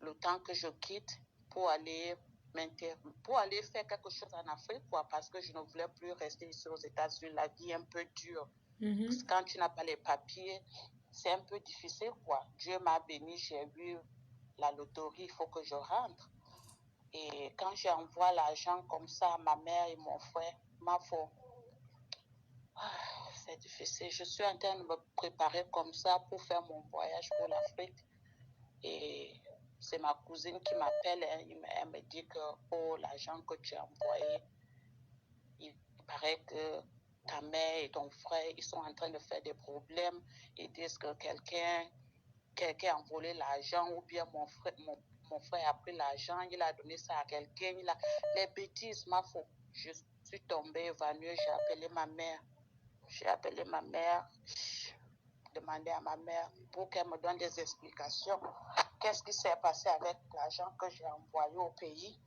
le temps que je quitte pour aller faire quelque chose en Afrique, quoi, parce que je ne voulais plus rester ici aux États-Unis. La vie est un peu dure. Parce que quand tu n'as pas les papiers, c'est un peu difficile, quoi. Dieu m'a béni, j'ai vu la loterie, il faut que je rentre. Et quand j'envoie l'argent comme ça à ma mère et mon frère, c'est difficile. Je suis en train de me préparer comme ça pour faire mon voyage pour l'Afrique. Et c'est ma cousine qui m'appelle. Elle me dit que l'argent que tu as envoyé, il paraît que ta mère et ton frère, ils sont en train de faire des problèmes. Ils disent que quelqu'un a volé l'argent ou bien mon frère a pris l'argent, il a donné ça à quelqu'un. Les bêtises, je suis tombée évanouie, j'ai appelé ma mère. Demandé à ma mère pour qu'elle me donne des explications. Qu'est-ce qui s'est passé avec l'argent que j'ai envoyé au pays?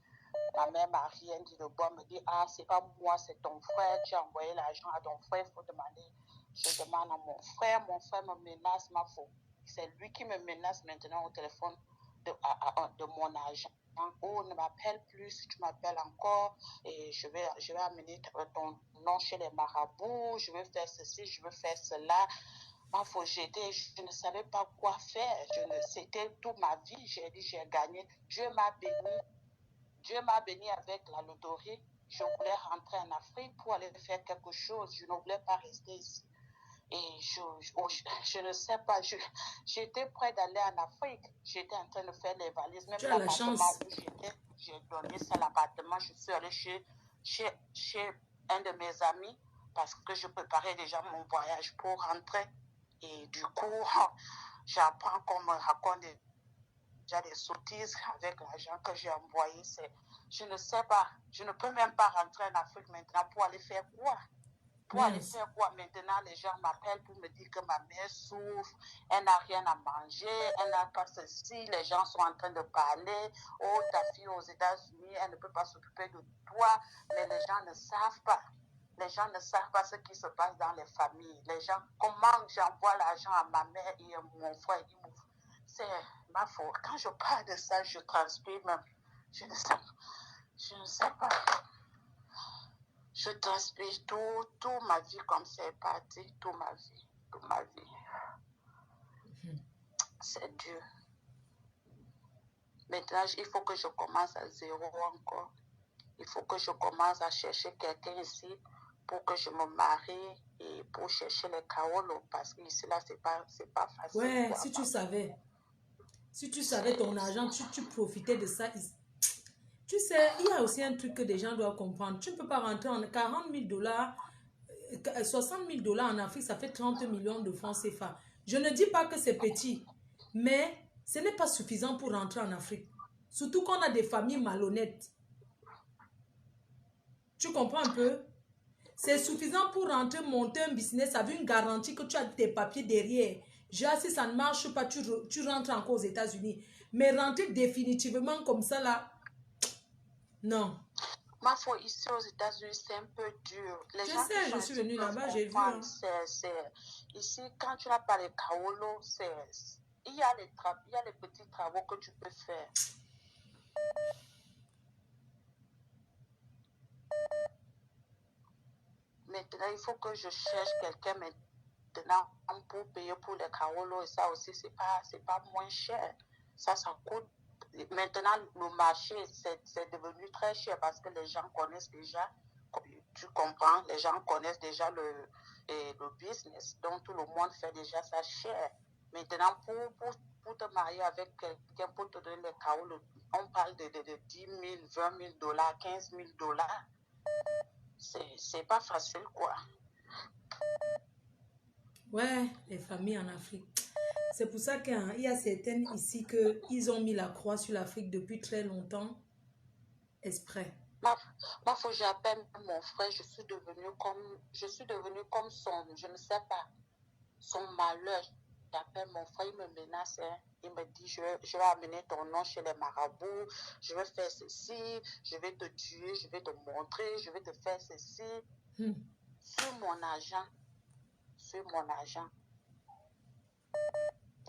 Ma mère m'a rien dit de bon, me dit, c'est pas moi, c'est ton frère, tu as envoyé l'argent à ton frère, il faut demander Je demande à mon frère me menace, ma faute. C'est lui qui me menace maintenant au téléphone de mon agent. Oh, ne m'appelle plus, si tu m'appelles encore, et je vais amener ton nom chez les marabouts, je vais faire ceci, je vais faire cela. Ma faute, je ne savais pas quoi faire. C'était toute ma vie. J'ai dit, j'ai gagné. Dieu m'a béni. Dieu m'a béni avec la loterie. Je voulais rentrer en Afrique pour aller faire quelque chose. Je ne voulais pas rester ici. Et je ne sais pas, j'étais prête d'aller en Afrique. J'étais en train de faire les valises. Même Tu as la l'appartement chance. où j'étais, j'ai donné ça l'appartement. Je suis allée chez un de mes amis parce que je préparais déjà mon voyage pour rentrer. Et du coup, j'apprends qu'on me raconte déjà des sottises avec l'argent que j'ai envoyé. Je ne sais pas, je ne peux même pas rentrer en Afrique maintenant pour aller faire quoi? Pour aller faire quoi? Maintenant, les gens m'appellent pour me dire que ma mère souffre, elle n'a rien à manger, elle n'a pas ceci, les gens sont en train de parler, oh, ta fille aux États-Unis, elle ne peut pas s'occuper de toi, mais les gens ne savent pas. Les gens ne savent pas ce qui se passe dans les familles. Les gens, comment j'envoie l'argent à ma mère et à mon frère, c'est ma faute. Quand je parle de ça, je transpire même. Je ne sais pas. Je transpire toute ma vie comme c'est parti, toute ma vie. C'est dur. Maintenant, il faut que je commence à zéro encore. Il faut que je commence à chercher quelqu'un ici pour que je me marie et pour chercher les kaolos parce qu'ici, là, c'est pas facile. Ouais, quoi, si tu savais. Si tu savais ton argent, tu profitais de ça. Tu sais, il y a aussi un truc que des gens doivent comprendre. Tu ne peux pas rentrer en 40 000 dollars, 60 000 dollars en Afrique, ça fait 30 millions de francs CFA. Je ne dis pas que c'est petit, mais ce n'est pas suffisant pour rentrer en Afrique. Surtout qu'on a des familles malhonnêtes. Tu comprends un peu? C'est suffisant pour rentrer, monter un business avec une garantie que tu as tes papiers derrière. Genre, si ça ne marche pas, tu rentres encore aux États-Unis. Mais rentrer définitivement comme ça, là, non. Ma foi, ici aux États-Unis, c'est un peu dur. Les gens sais, je suis venue là-bas, j'ai vu. Hein. Ici, quand tu n'as pas les kaolos, il y a les petits travaux que tu peux faire. Maintenant, il faut que je cherche quelqu'un maintenant pour payer pour les kaolos. Et ça aussi, c'est pas moins cher. Ça coûte. Maintenant, le marché, c'est devenu très cher parce que les gens connaissent déjà, tu comprends, les gens connaissent déjà le business. Donc, tout le monde fait déjà ça cher. Maintenant, pour te marier avec quelqu'un, pour te donner les kaolos, on parle de 10 000, 20 000 dollars, 15 000 dollars. C'est pas facile, quoi. Ouais, les familles en Afrique. C'est pour ça qu'il y a certaines ici qu'ils ont mis la croix sur l'Afrique depuis très longtemps. Exprès. Moi, faut que j'appelle mon frère. Je suis devenue comme son, je ne sais pas, son malheur. J'appelle mon frère, il me menace. Hein. Il me dit, je vais amener ton nom chez les marabouts. Je vais faire ceci. Je vais te tuer. Je vais te montrer. Je vais te faire ceci. Sur mon argent.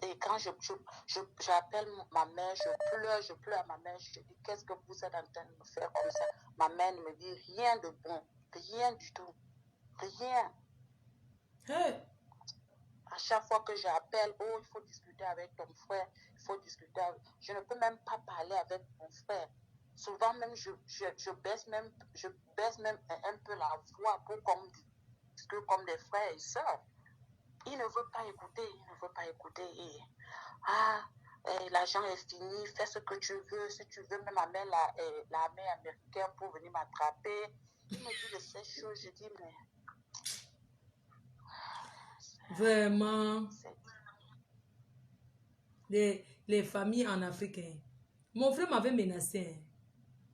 Et quand j'appelle ma mère, je pleure à ma mère, je dis, qu'est-ce que vous êtes en train de me faire comme ça? Ma mère ne me dit rien de bon, rien du tout, rien. Hey. À chaque fois que j'appelle, oh, il faut discuter avec ton frère, il faut discuter avec... Je ne peux même pas parler avec mon frère. Souvent même, je baisse même un peu la voix pour qu'on discute comme des frères et sœurs. Il ne veut pas écouter. L'argent est fini, fais ce que tu veux. Si tu veux même amener l'armée américaine pour venir m'attraper. Il me dit de ces choses, je dis, mais... Vraiment. Les familles en Afrique. Hein. Mon frère m'avait menacé. Hein,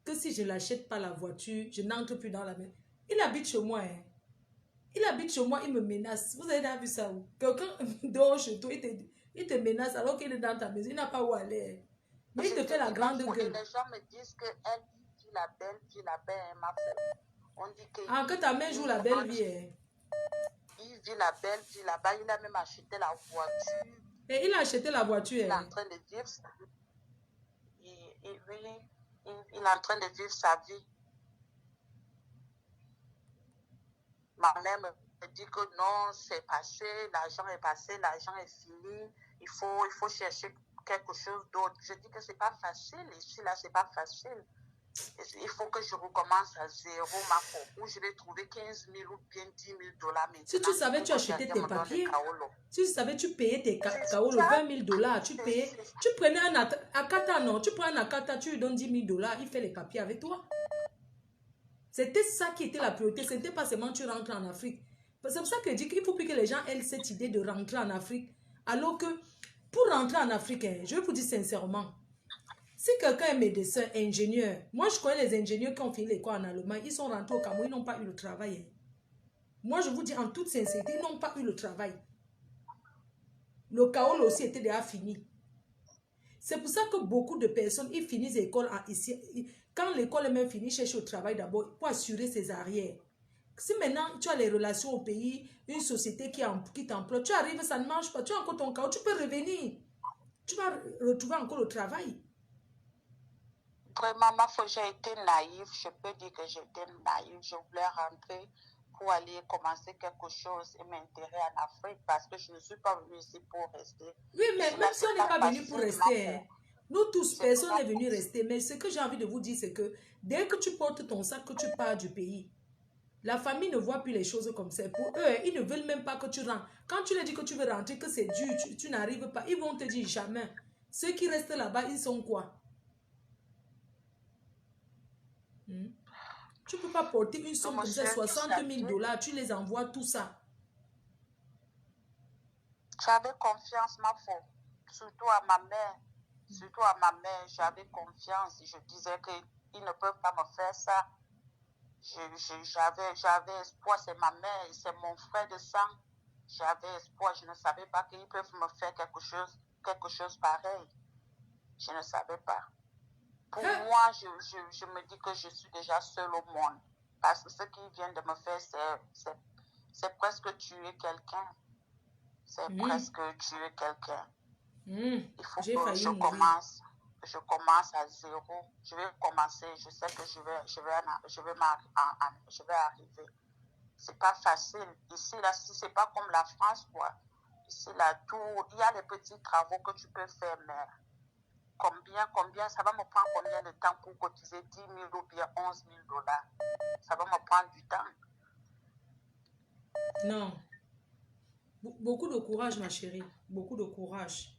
que si je n'achète pas la voiture, je n'entre plus dans la maison. Il habite chez moi. Hein. Il me menace. Vous avez déjà vu ça où? Quelqu'un dort chez toi, il te menace alors qu'il est dans ta maison. Il n'a pas où aller. Mais il te fait la grande gueule. Les gens me disent qu'elle vit la belle vie, ma fille. On dit que... Ah, que ta mère joue la belle vie. Hein. il vit la belle vie là-bas. Il a même acheté la voiture. Et il a acheté la voiture. Il est en train de vivre sa vie. Il est en train de vivre sa vie. Ma mère me dit que non, c'est passé, l'argent est passé, l'argent est fini. Il faut chercher quelque chose d'autre. Je dis que c'est pas facile. Ici, là, c'est pas facile. Il faut que je recommence à zéro, ma pauvre, où je vais trouver 15 000 ou bien 10 000 dollars maintenant. Si tu savais, tu achetais tes papiers. Si tu savais, tu payais tes kaolo, 20 000 dollars. Tu payais. Tu prenais un Akata, non. Tu prends un Akata, tu lui donnes 10 000 dollars. Il fait les papiers avec toi. C'était ça qui était la priorité. Ce n'était pas seulement tu rentres en Afrique. C'est pour ça que je dis qu'il faut plus que les gens aient cette idée de rentrer en Afrique. Alors que pour rentrer en Afrique, je vais vous dire sincèrement, si quelqu'un est médecin, ingénieur, moi je connais les ingénieurs qui ont fini l'école en Allemagne, ils sont rentrés au Cameroun, ils n'ont pas eu le travail. Moi je vous dis en toute sincérité, ils n'ont pas eu le travail. Le Kaolo aussi était déjà fini. C'est pour ça que beaucoup de personnes, ils finissent l'école ici. Quand l'école est même finie, ils cherchent au travail d'abord pour assurer ses arrières. Si maintenant tu as les relations au pays, une société qui t'emploie, tu arrives, ça ne marche pas, tu as encore ton Kaolo, tu peux revenir. Tu vas retrouver encore le travail. Vraiment, ma foi, j'ai été naïve. Je peux dire que j'étais naïve. Je voulais rentrer pour aller commencer quelque chose et m'intéresser en Afrique parce que je ne suis pas venue ici pour rester. Oui, mais même si on n'est pas venu pour rester, hein, nous tous, personne n'est venu rester. Mais ce que j'ai envie de vous dire, c'est que dès que tu portes ton sac, que tu pars du pays, la famille ne voit plus les choses comme ça. Pour eux, ils ne veulent même pas que tu rentres. Quand tu leur dis que tu veux rentrer, que c'est dur, tu n'arrives pas, ils vont te dire jamais. Ceux qui restent là-bas, ils sont quoi? Tu ne peux pas porter une somme comme ça, 60 000 dollars, tu les envoies tout ça. J'avais confiance, ma foi, surtout à ma mère. Surtout à ma mère, j'avais confiance. Je disais qu'ils ne peuvent pas me faire ça. J'avais espoir, c'est ma mère, c'est mon frère de sang. J'avais espoir, je ne savais pas qu'ils peuvent me faire quelque chose pareil. Je ne savais pas. Pour moi, je me dis que je suis déjà seule au monde. Parce que ce qu'ils viennent de me faire, c'est presque tuer quelqu'un. C'est presque tuer quelqu'un. Il faut que je commence à zéro. Je vais commencer. Je sais que je vais arriver. C'est pas facile. Ici, là, si c'est pas comme la France, quoi. Ici, là, tout, il y a les petits travaux que tu peux faire, mais combien, ça va me prendre combien de temps pour cotiser 10 000 ou bien 11 000 dollars? Ça va me prendre du temps. Non. Beaucoup de courage, ma chérie. Beaucoup de courage.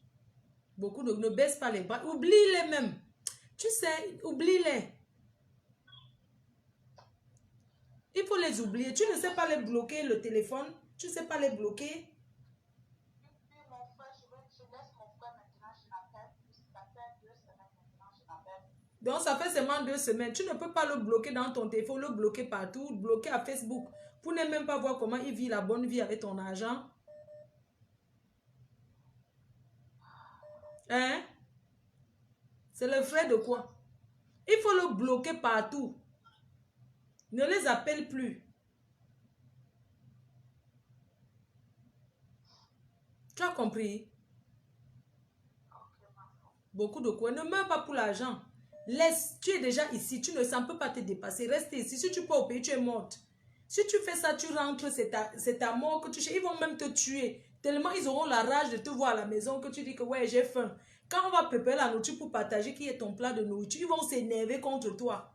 Ne baisse pas les bras. Oublie-les même. Tu sais, oublie-les. Il faut les oublier. Tu ne sais pas les bloquer, le téléphone. Tu ne sais pas les bloquer. Donc, ça fait seulement 2 semaines. Tu ne peux pas le bloquer dans ton téléphone, le bloquer partout, bloquer à Facebook. Pour ne même pas voir comment il vit la bonne vie avec ton argent. Hein? C'est le frère de quoi? Il faut le bloquer partout. Ne les appelle plus. Tu as compris? Beaucoup de quoi? Ne meurs pas pour l'argent. Laisse, tu es déjà ici, tu ne sens pas te dépasser. Reste ici. Si tu peux au pays, tu es morte. Si tu fais ça, tu rentres, c'est ta mort que tu cherches. Ils vont même te tuer. Tellement ils auront la rage de te voir à la maison que tu dis que ouais, j'ai faim. Quand on va préparer la nourriture pour partager qui est ton plat de nourriture, ils vont s'énerver contre toi.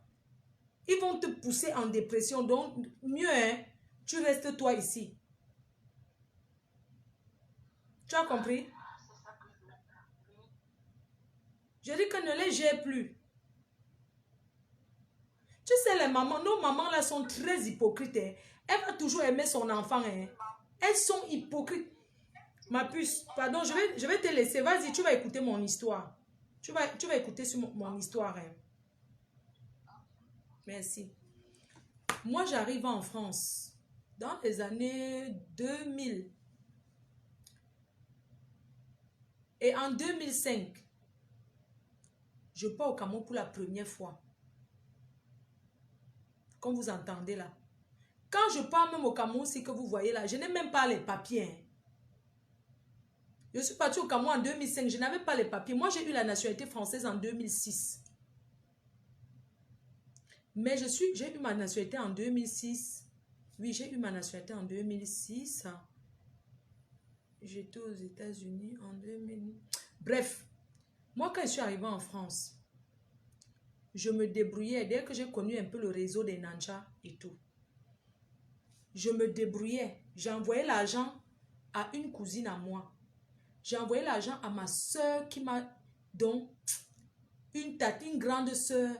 Ils vont te pousser en dépression. Donc, mieux, hein, tu restes toi ici. Tu as compris? Je dis que ne les gère plus. Tu sais, les mamans, nos mamans là sont très hypocrites. Hein. Elle va toujours aimer son enfant. Hein. Elles sont hypocrites. Ma puce, pardon, je vais te laisser. Vas-y, tu vas écouter mon histoire. Tu vas écouter sur mon histoire. Hein. Merci. Moi, j'arrive en France dans les années 2000. Et en 2005, je pars au Cameroun pour la première fois. Comme vous entendez là. Quand Quand je pars même au Cameroun, c'est que vous voyez là, je n'ai même pas les papiers. Hein. Je suis partie au Cameroun en 2005, je n'avais pas les papiers. Moi, j'ai eu la nationalité française en 2006. Mais j'ai eu ma nationalité en 2006. Oui, j'ai eu ma nationalité en 2006. J'étais aux États-Unis en 2000. Bref, moi, quand je suis arrivée en France, je me débrouillais. Dès que j'ai connu un peu le réseau des Nanjas et tout, je me débrouillais. J'envoyais l'argent à une cousine à moi. J'ai envoyé l'argent à ma soeur qui m'a donc une grande soeur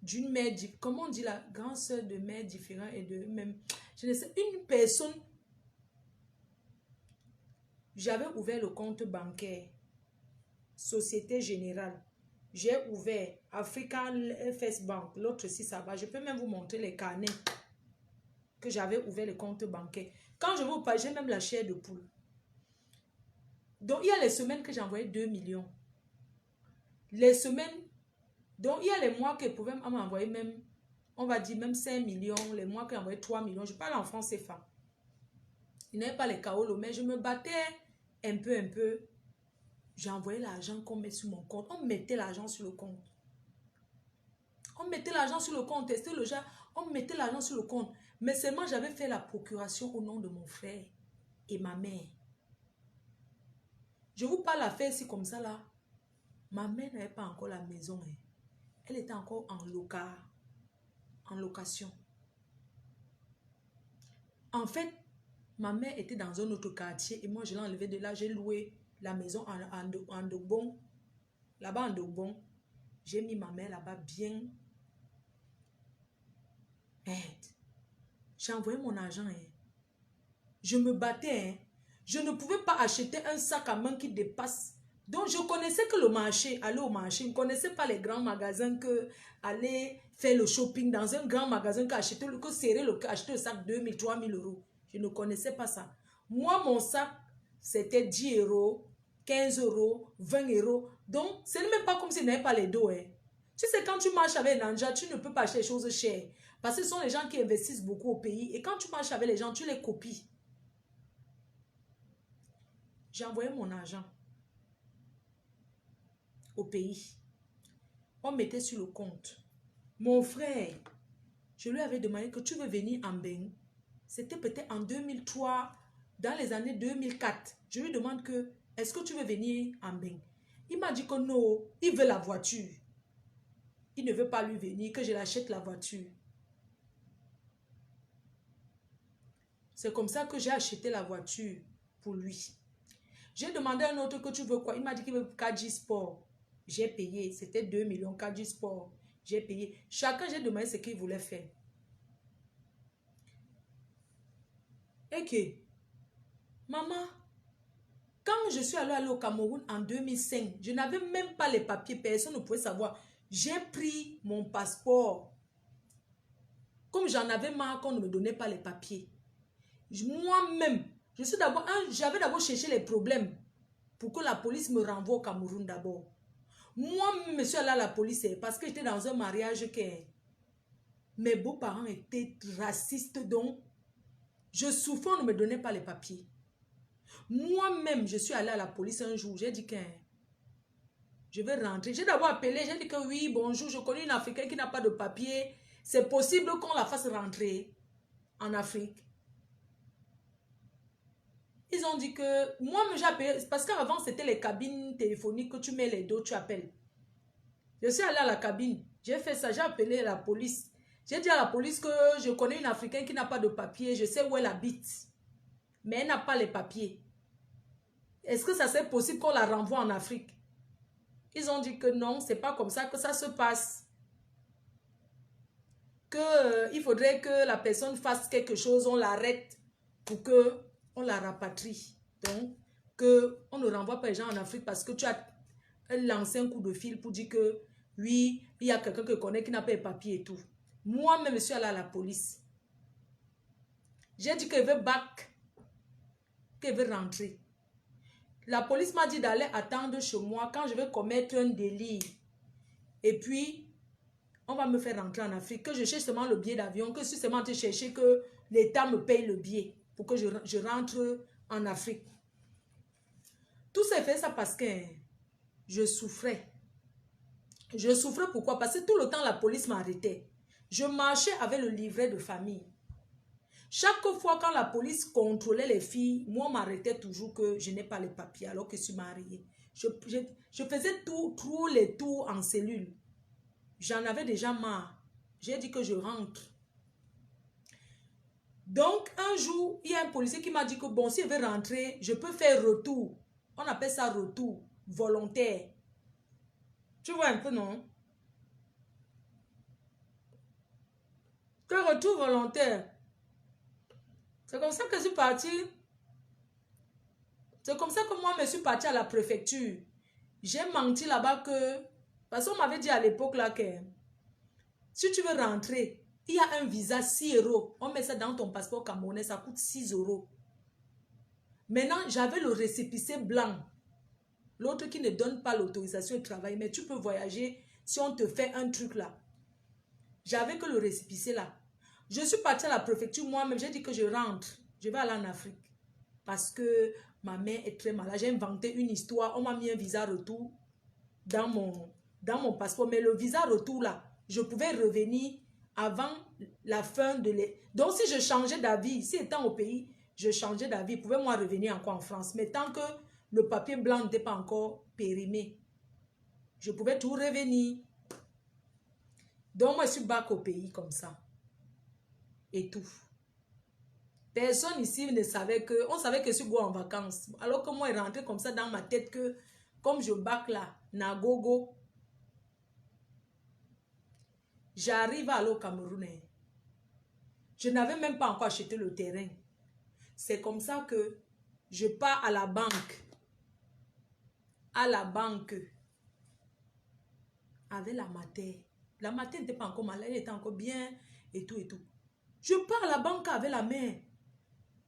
d'une mère, comment on dit la grande soeur de mère différente et de même, je ne sais, une personne. J'avais ouvert le compte bancaire, Société Générale. J'ai ouvert African FS Bank, l'autre aussi ça va. Je peux même vous montrer les carnets que j'avais ouvert le compte bancaire. Quand je vous parle, j'ai même la chair de poule. Donc, il y a les semaines que j'envoyais 2 millions. Les semaines, donc il y a les mois que pouvaient m'envoyer même, on va dire même 5 millions, les mois que j'envoyais 3 millions. Je parle en francs CFA. Il n'y avait pas les kaolos, mais je me battais un peu. J'envoyais l'argent qu'on met sur mon compte. On mettait l'argent sur le compte. On mettait l'argent sur le compte. On mettait l'argent sur le compte. Mais seulement j'avais fait la procuration au nom de mon frère et ma mère. Je vous parle l'affaire ici comme ça là. Ma mère n'avait pas encore la maison. Hein. Elle était encore en location. En fait, ma mère était dans un autre quartier et moi je l'ai enlevée de là. J'ai loué la maison en Dogbon. Là-bas en Dogbon. J'ai mis ma mère là-bas bien. J'ai envoyé mon argent. Hein. Je me battais. Hein. Je ne pouvais pas acheter un sac à main qui dépasse. Donc, je connaissais que le marché, aller au marché. Je ne connaissais pas les grands magasins que aller faire le shopping dans un grand magasin acheter le sac 2 000, 3 000 euros. Je ne connaissais pas ça. Moi, mon sac, c'était 10 euros, 15 euros, 20 euros. Donc, ce n'est même pas comme s'il n'avait pas les dos. Hein. Tu sais, quand tu marches avec Nanja, tu ne peux pas acheter des choses chères. Parce que ce sont les gens qui investissent beaucoup au pays. Et quand tu marches avec les gens, tu les copies. J'ai envoyé mon argent au pays. On mettait sur le compte. Mon frère, je lui avais demandé que tu veux venir en Bénin. C'était peut-être en 2003, dans les années 2004. Je lui demande que, est-ce que tu veux venir en Bénin? Il m'a dit que non, il veut la voiture. Il ne veut pas lui venir, que je l'achète la voiture. C'est comme ça que j'ai acheté la voiture pour lui. J'ai demandé à un autre que tu veux quoi. Il m'a dit qu'il veut Kadji Sport. J'ai payé. C'était 2 millions Kadji Sport. J'ai payé. Chacun, j'ai demandé ce qu'il voulait faire. Et que, maman, quand je suis allée au Cameroun en 2005, je n'avais même pas les papiers. Personne ne pouvait savoir. J'ai pris mon passeport. Comme j'en avais marre qu'on ne me donnait pas les papiers. Moi-même, j'avais d'abord cherché les problèmes pour que la police me renvoie au Cameroun d'abord. Moi-même, je suis allée à la police parce que j'étais dans un mariage que mes beaux-parents étaient racistes, donc je souffrais, on ne me donnait pas les papiers. Moi-même, je suis allée à la police un jour, j'ai dit que je vais rentrer. J'ai d'abord appelé, j'ai dit que oui, bonjour, je connais une Africaine qui n'a pas de papier. C'est possible qu'on la fasse rentrer en Afrique. Ils ont dit que, moi, j'ai appelé, parce qu'avant, c'était les cabines téléphoniques que tu mets les dos, tu appelles. Je suis allée à la cabine, j'ai fait ça, j'ai appelé la police. J'ai dit à la police que je connais une Africaine qui n'a pas de papier, je sais où elle habite, mais elle n'a pas les papiers. Est-ce que ça serait possible qu'on la renvoie en Afrique? Ils ont dit que non, c'est pas comme ça que ça se passe. Il faudrait que la personne fasse quelque chose, on l'arrête pour que on la rapatrie. Donc, on ne renvoie pas les gens en Afrique parce que tu as lancé un coup de fil pour dire que oui, il y a quelqu'un que je connais qui n'a pas les papiers et tout. Moi-même, je suis allée à la police. J'ai dit qu'elle veut back, qu'elle veut rentrer. La police m'a dit d'aller attendre chez moi quand je vais commettre un délit. Et puis, on va me faire rentrer en Afrique, que je cherche seulement le billet d'avion, que je suis seulement te chercher que l'État me paye le billet pour que je rentre en Afrique. Tout ça fait ça parce que je souffrais. Je souffrais pourquoi? Parce que tout le temps, la police m'arrêtait. Je marchais avec le livret de famille. Chaque fois quand la police contrôlait les filles, moi, on m'arrêtait toujours que je n'ai pas les papiers alors que je suis mariée. Je faisais tous les tours en cellule. J'en avais déjà marre. J'ai dit que je rentre. Donc, un jour, il y a un policier qui m'a dit que bon, s'il veut rentrer, je peux faire retour. On appelle ça retour volontaire. Tu vois un peu, non? Que retour volontaire. C'est comme ça que je suis partie. C'est comme ça que moi, je suis partie à la préfecture. J'ai menti là-bas que... Parce qu'on m'avait dit à l'époque là que... Si tu veux rentrer, il y a un visa 6 €. On met ça dans ton passeport camerounais, ça coûte 6 €. Maintenant, j'avais le récépissé blanc. L'autre qui ne donne pas l'autorisation de travail. Mais tu peux voyager si on te fait un truc là. J'avais que le récépissé là. Je suis partie à la préfecture moi-même. J'ai dit que je rentre. Je vais aller en Afrique. Parce que ma mère est très malade. J'ai inventé une histoire. On m'a mis un visa retour dans mon passeport. Mais le visa retour là, je pouvais revenir avant la fin de l'année. Donc si je changeais d'avis, si étant au pays, je changeais d'avis, je pouvais moi revenir encore en France. Mais tant que le papier blanc n'était pas encore périmé, je pouvais tout revenir. Donc moi je suis back au pays comme ça. Et tout. Personne ici ne savait que... On savait que je suis en vacances. Alors que moi, il rentrait comme ça dans ma tête que... Comme je bac là, Nagogo. J'arrive à aller au Cameroun. Je n'avais même pas encore acheté le terrain. C'est comme ça que je pars à la banque. À la banque. Avec la matière. La matière n'était pas encore malade. Elle était encore bien. Et tout et tout. Je pars à la banque avec la mère.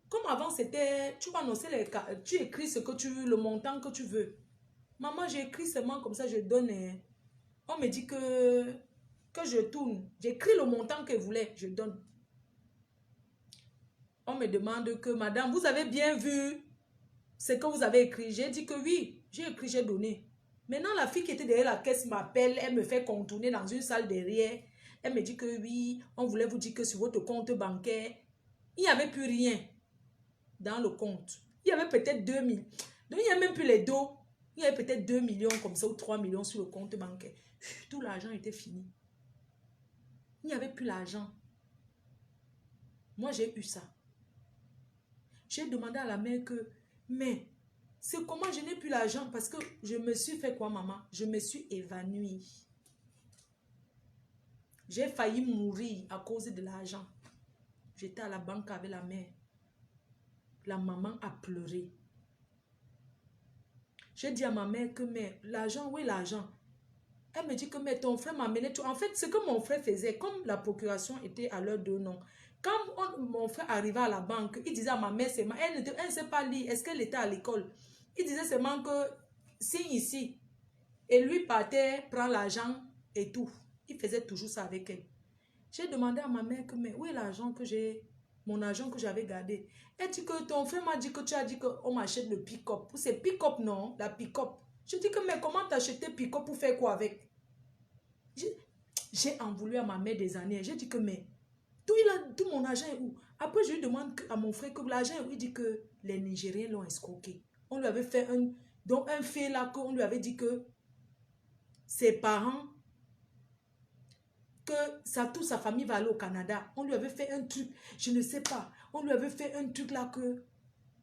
Comme avant, c'était, tu vas annoncer les cas, tu écris ce que tu veux, le montant que tu veux. Maman, j'ai écrit seulement comme ça, je donne. On me dit que je tourne. J'écris le montant qu'elle voulait, je donne. On me demande que, madame, vous avez bien vu ce que vous avez écrit? J'ai dit que oui, j'ai écrit, j'ai donné. Maintenant, la fille qui était derrière la caisse m'appelle, elle me fait contourner dans une salle derrière. Elle me dit que oui, on voulait vous dire que sur votre compte bancaire, il n'y avait plus rien dans le compte. Il y avait peut-être 2 000. Donc, il n'y a même plus les dos. Il y avait peut-être 2 millions comme ça ou 3 millions sur le compte bancaire. Tout l'argent était fini. Il n'y avait plus l'argent. Moi, j'ai eu ça. J'ai demandé à la mère que, mais, c'est comment je n'ai plus l'argent? Parce que je me suis fait quoi, maman? Je me suis évanouie. J'ai failli mourir à cause de l'argent. J'étais à la banque avec la mère. La maman a pleuré. J'ai dit à ma mère que, mais l'argent, où est l'argent? Elle me dit que, mais ton frère m'a amené tout. En fait, ce que mon frère faisait, comme la procuration était à l'heure de non, quand mon frère arrivait à la banque, il disait à ma mère, elle ne sait pas lire, est-ce qu'elle était à l'école? Il disait seulement que, signe ici. Et lui partait, prend l'argent et tout. Il faisait toujours ça avec elle. J'ai demandé à ma mère que, mais où est l'argent que j'ai, mon argent que j'avais gardé? Elle dit que ton frère m'a dit que tu as dit qu'on m'achète le pick-up. C'est pick-up, non? La pick-up. Je dis que, mais comment t'acheter pick-up pour faire quoi avec? J'ai en voulu à ma mère des années. J'ai dit que, mais tout mon argent est où? Après, je lui demande à mon frère que l'argent est où? Il dit que les Nigériens l'ont escroqué. On lui avait fait un fait là qu'on lui avait dit que ses parents, que toute sa famille va aller au Canada. On lui avait fait un truc, je ne sais pas. On lui avait fait un truc là que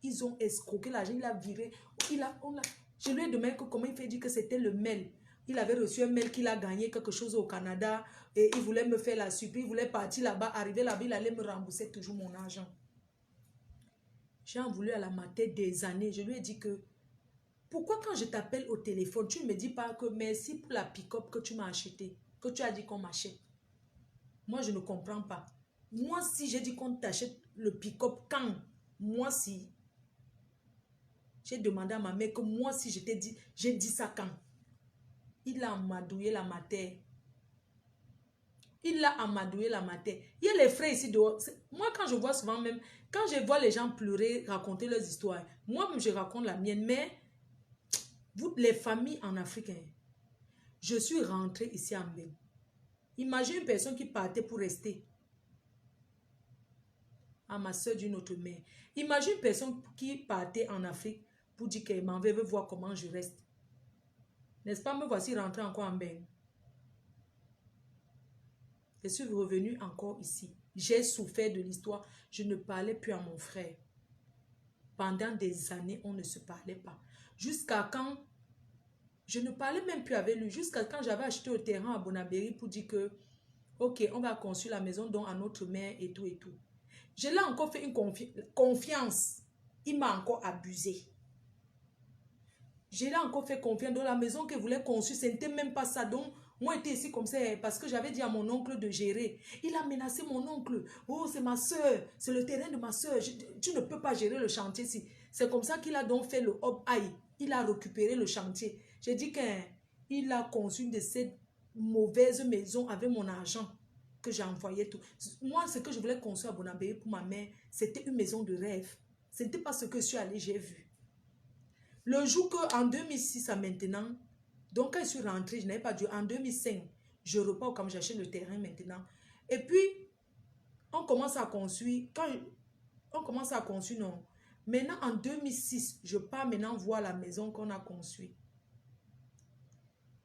ils ont escroqué l'argent, il a viré. Je lui ai demandé comment il fait dire que c'était le mail. Il avait reçu un mail qu'il a gagné quelque chose au Canada et il voulait me faire la surprise. Il voulait partir là-bas, arriver là-bas, il allait me rembourser toujours mon argent. J'ai en voulu à la mater des années. Je lui ai dit que pourquoi quand je t'appelle au téléphone, tu ne me dis pas que merci pour la pick-up que tu m'as acheté, que tu as dit qu'on m'achète. Moi, je ne comprends pas. Moi, si j'ai dit qu'on t'achète le pick-up, quand? Moi, si. J'ai demandé à ma mère que moi, si je t'ai dit, j'ai dit ça quand? Il a amadouillé la matière. Il l'a amadoué la matin. Il y a les frères ici dehors. Moi, quand je vois souvent même, quand je vois les gens pleurer, raconter leurs histoires, moi, je raconte la mienne. Mais, vous, les familles en Afrique, hein, je suis rentrée ici en Bénin. Imagine une personne qui partait pour rester. À ma soeur d'une autre mère. Imagine une personne qui partait en Afrique pour dire qu'elle m'en veut voir comment je reste. N'est-ce pas? Me voici rentrée encore en Bénin. Je suis revenue encore ici. J'ai souffert de l'histoire. Je ne parlais plus à mon frère. Pendant des années, on ne se parlait pas. Jusqu'à quand, je ne parlais même plus avec lui. Jusqu'à quand j'avais acheté un terrain à Bonabéry pour dire que, ok, on va construire la maison dont à notre mère et tout et tout. Je l'ai encore fait une confiance. Il m'a encore abusé. Je l'ai encore fait confiance. Dans la maison qu'il voulait construire, ce n'était même pas ça. Donc, moi, j'étais ici comme ça parce que j'avais dit à mon oncle de gérer. Il a menacé mon oncle. Oh, c'est ma soeur. C'est le terrain de ma soeur. Tu ne peux pas gérer le chantier ici. C'est comme ça qu'il a donc fait le hop aïe. Il a récupéré le chantier. J'ai dit qu'il a conçu une de ces mauvaises maisons avec mon argent que j'ai envoyé tout. Moi, ce que je voulais construire à Bonabéry pour ma mère, c'était une maison de rêve. Ce n'était pas ce que je suis allée, j'ai vu. Le jour qu'en 2006 à maintenant, donc quand je suis rentrée, je n'avais pas dû, en 2005, je repars comme j'achète le terrain maintenant. Et puis, on commence à construire, non. Maintenant, en 2006, je pars maintenant voir la maison qu'on a construite.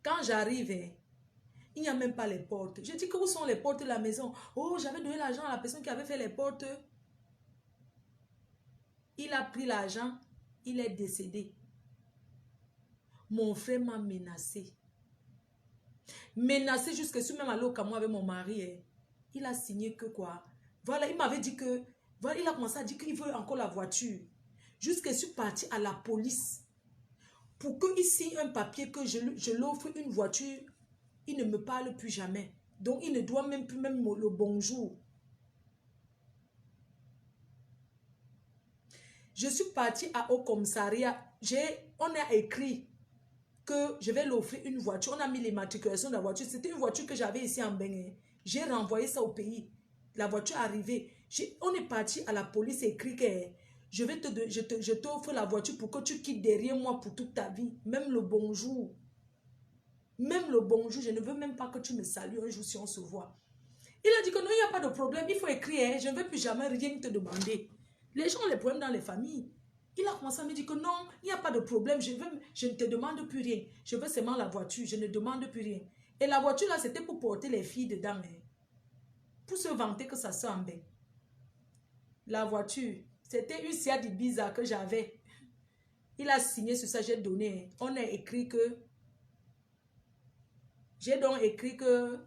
Quand j'arrive, il n'y a même pas les portes. Je dis que où sont les portes de la maison? Oh, j'avais donné l'argent à la personne qui avait fait les portes. Il a pris l'argent, il est décédé. Mon frère m'a menacé. Menacé jusque sur même allé au Cameroun avec mon mari. Il a signé que quoi? Voilà, il m'avait dit que... Voilà, il a commencé à dire qu'il veut encore la voiture. Jusque je suis partie à la police. Pour qu'il signe un papier que je l'offre une voiture, il ne me parle plus jamais. Donc, il ne doit même plus même le bonjour. Je suis partie au commissariat. On a écrit que je vais l'offrir une voiture. On a mis les matriculations de la voiture. C'était une voiture que j'avais ici en Bénin. J'ai renvoyé ça au pays. La voiture est arrivée. On est parti à la police et écrit que je t'offre la voiture pour que tu quittes derrière moi pour toute ta vie. Même le bonjour. Même le bonjour. Je ne veux même pas que tu me salues un jour si on se voit. Il a dit que non, il n'y a pas de problème. Il faut écrire. Je ne vais plus jamais rien te demander. Les gens ont les problèmes dans les familles. Il a commencé à me dire que non, il n'y a pas de problème. Je ne te demande plus rien. Je veux seulement la voiture. Je ne demande plus rien. Et la voiture là, c'était pour porter les filles dedans. Pour se vanter que ça soit en bain. La voiture, c'était une Seat Ibiza que j'avais. Il a signé sur ça, j'ai donné. On a écrit que... J'ai donc écrit que...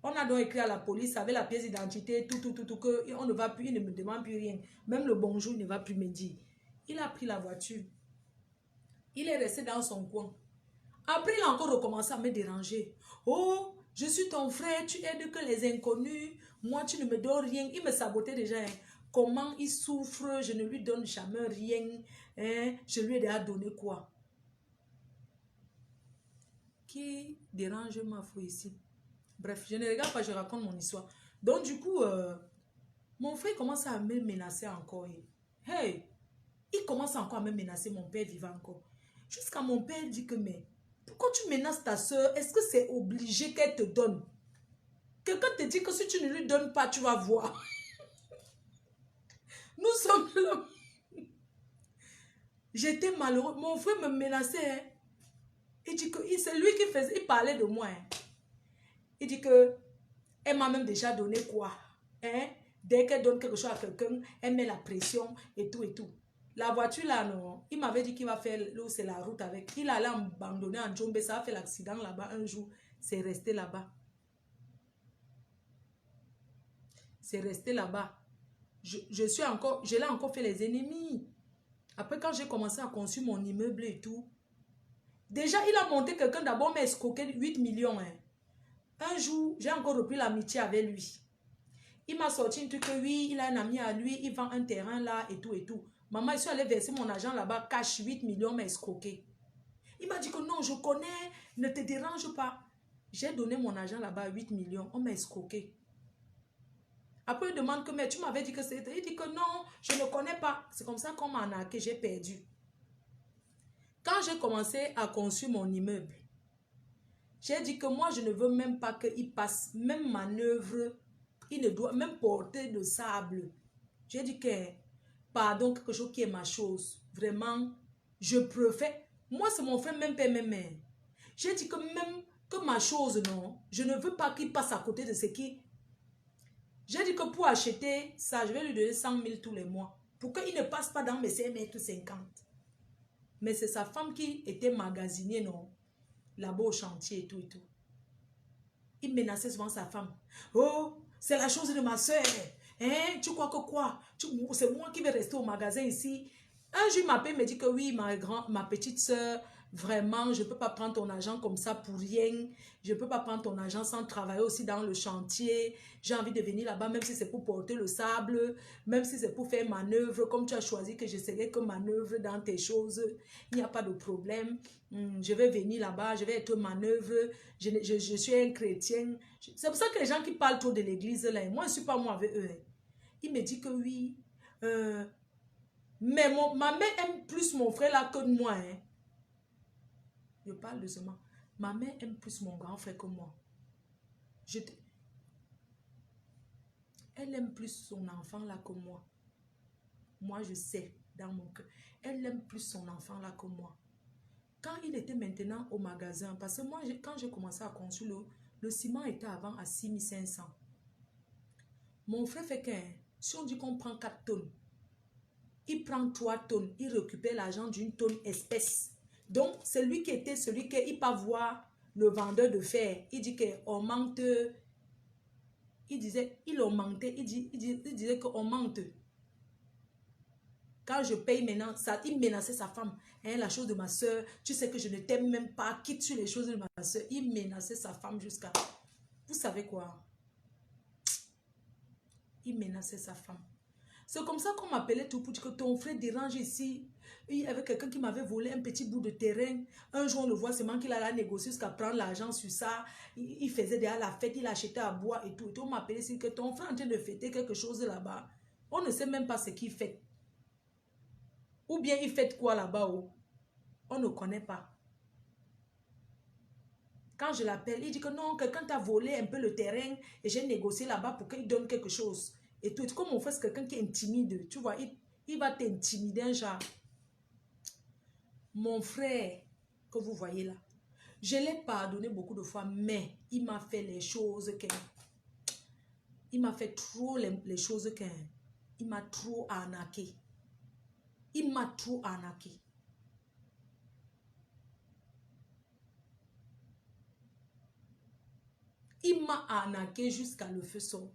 On a donc écrit à la police avec la pièce d'identité, tout, que on ne va plus, il ne me demande plus rien. Même le bonjour, il ne va plus me dire. Il a pris la voiture. Il est resté dans son coin. Après, il a encore recommencé à me déranger. Oh, je suis ton frère, tu aides que les inconnus. Moi, tu ne me donnes rien. Il me sabotait déjà. Comment il souffre, je ne lui donne jamais rien. Je lui ai déjà donné quoi? Qui dérange ma foi ici? Bref, je ne regarde pas, je raconte mon histoire. Donc, du coup, mon frère commence à me menacer encore. Hey, il commence encore à me menacer, mon père vivant encore. Jusqu'à mon père dit que, mais, pourquoi tu menaces ta soeur? Est-ce que c'est obligé qu'elle te donne? Quelqu'un te dit que si tu ne lui donnes pas, tu vas voir. Nous sommes là. J'étais malheureux. Mon frère me menaçait. Il dit que c'est lui qui faisait, il parlait de moi. Il dit que elle m'a même déjà donné quoi? Dès qu'elle donne quelque chose à quelqu'un, elle met la pression et tout et tout. La voiture là, non. Il m'avait dit qu'il va faire, c'est la route avec. Il allait abandonner en Djombe, ça a fait l'accident là-bas un jour. C'est resté là-bas. C'est resté là-bas. Je l'ai encore fait les ennemis. Après, quand j'ai commencé à construire mon immeuble et tout, déjà, il a monté quelqu'un d'abord, mais escroqué 8 millions. Un jour, j'ai encore repris l'amitié avec lui. Il m'a sorti un truc que oui, il a un ami à lui, il vend un terrain là et tout et tout. Maman, je suis allée verser mon argent là-bas, cash 8 millions, mais escroqué. Il m'a dit que non, je connais, ne te dérange pas. J'ai donné mon argent là-bas à 8 millions. On m'a escroqué. Après, il demande que, mais tu m'avais dit que c'était... Il dit que non, je ne connais pas. C'est comme ça qu'on m'a arnaqué, j'ai perdu. Quand j'ai commencé à construire mon immeuble, j'ai dit que moi, je ne veux même pas qu'il passe, même manœuvre, il ne doit même porter de sable. J'ai dit que, pardon, quelque chose qui est ma chose. Vraiment, je préfère. Moi, c'est mon frère, même père, même mère. J'ai dit que même que ma chose, non, je ne veux pas qu'il passe à côté de ce qui... J'ai dit que pour acheter ça, je vais lui donner 100 000 tous les mois. Pour qu'il ne passe pas dans mes 5,50 m. Mais c'est sa femme qui était magasinier, non? Là-bas au chantier et tout et tout. Il menaçait souvent sa femme. Oh, c'est la chose de ma soeur. Hein? Tu crois que quoi? C'est moi qui vais rester au magasin ici. Un jour, il m'appelle, il me dit que oui, ma petite soeur, vraiment, je ne peux pas prendre ton argent comme ça pour rien. Je ne peux pas prendre ton argent sans travailler aussi dans le chantier. J'ai envie de venir là-bas, même si c'est pour porter le sable, même si c'est pour faire manœuvre, comme tu as choisi que je serai que manœuvre dans tes choses. Il n'y a pas de problème. Je vais venir là-bas, je vais être manœuvre. Je suis un chrétien. C'est pour ça que les gens qui parlent trop de l'église, là, moi, je ne suis pas moi avec eux. Il me dit que oui. Mais ma mère aime plus mon frère là que moi. Hein. Je parle de seulement. Ma mère aime plus mon grand frère que moi. Elle aime plus son enfant là que moi. Moi, je sais dans mon cœur. Elle aime plus son enfant là que moi. Quand il était maintenant au magasin, parce que moi, quand j'ai commencé à construire, le ciment était avant à 6500. Mon frère fait que, si on dit qu'on prend 4 tonnes, il prend 3 tonnes, il récupère l'argent d'une tonne espèce. Donc, c'est lui qui était celui qui, il peut voir le vendeur de fer. Il dit qu'on manque, il disait, il augmentait, il disait qu'on manque. Quand je paye maintenant, ça, il menaçait sa femme. Hein, la chose de ma soeur, tu sais que je ne t'aime même pas, quitte sur les choses de ma soeur. Il menaçait sa femme jusqu'à... Vous savez quoi? Il menaçait sa femme. C'est comme ça qu'on m'appelait tout pour dire que ton frère dérange ici. Il y avait quelqu'un qui m'avait volé un petit bout de terrain. Un jour, on le voit seulement qu'il allait négocier jusqu'à prendre l'argent sur ça. Il faisait déjà la fête, il achetait à boire et tout. Et on m'appelait ici que ton frère est en train de fêter quelque chose là-bas. On ne sait même pas ce qu'il fait. Ou bien il fait quoi là-bas? On ne connaît pas. Quand je l'appelle, il dit que non, quelqu'un t'a volé un peu le terrain et j'ai négocié là-bas pour qu'il donne quelque chose. Et tout, comme on fait, c'est quelqu'un qui est intimide. Tu vois, il va t'intimider un genre. Mon frère, que vous voyez là, je l'ai pardonné beaucoup de fois, mais il m'a fait les choses que... Il m'a fait trop les choses que... Il m'a trop arnaqué. Il m'a trop arnaqué. Il m'a arnaqué jusqu'à le feu sort.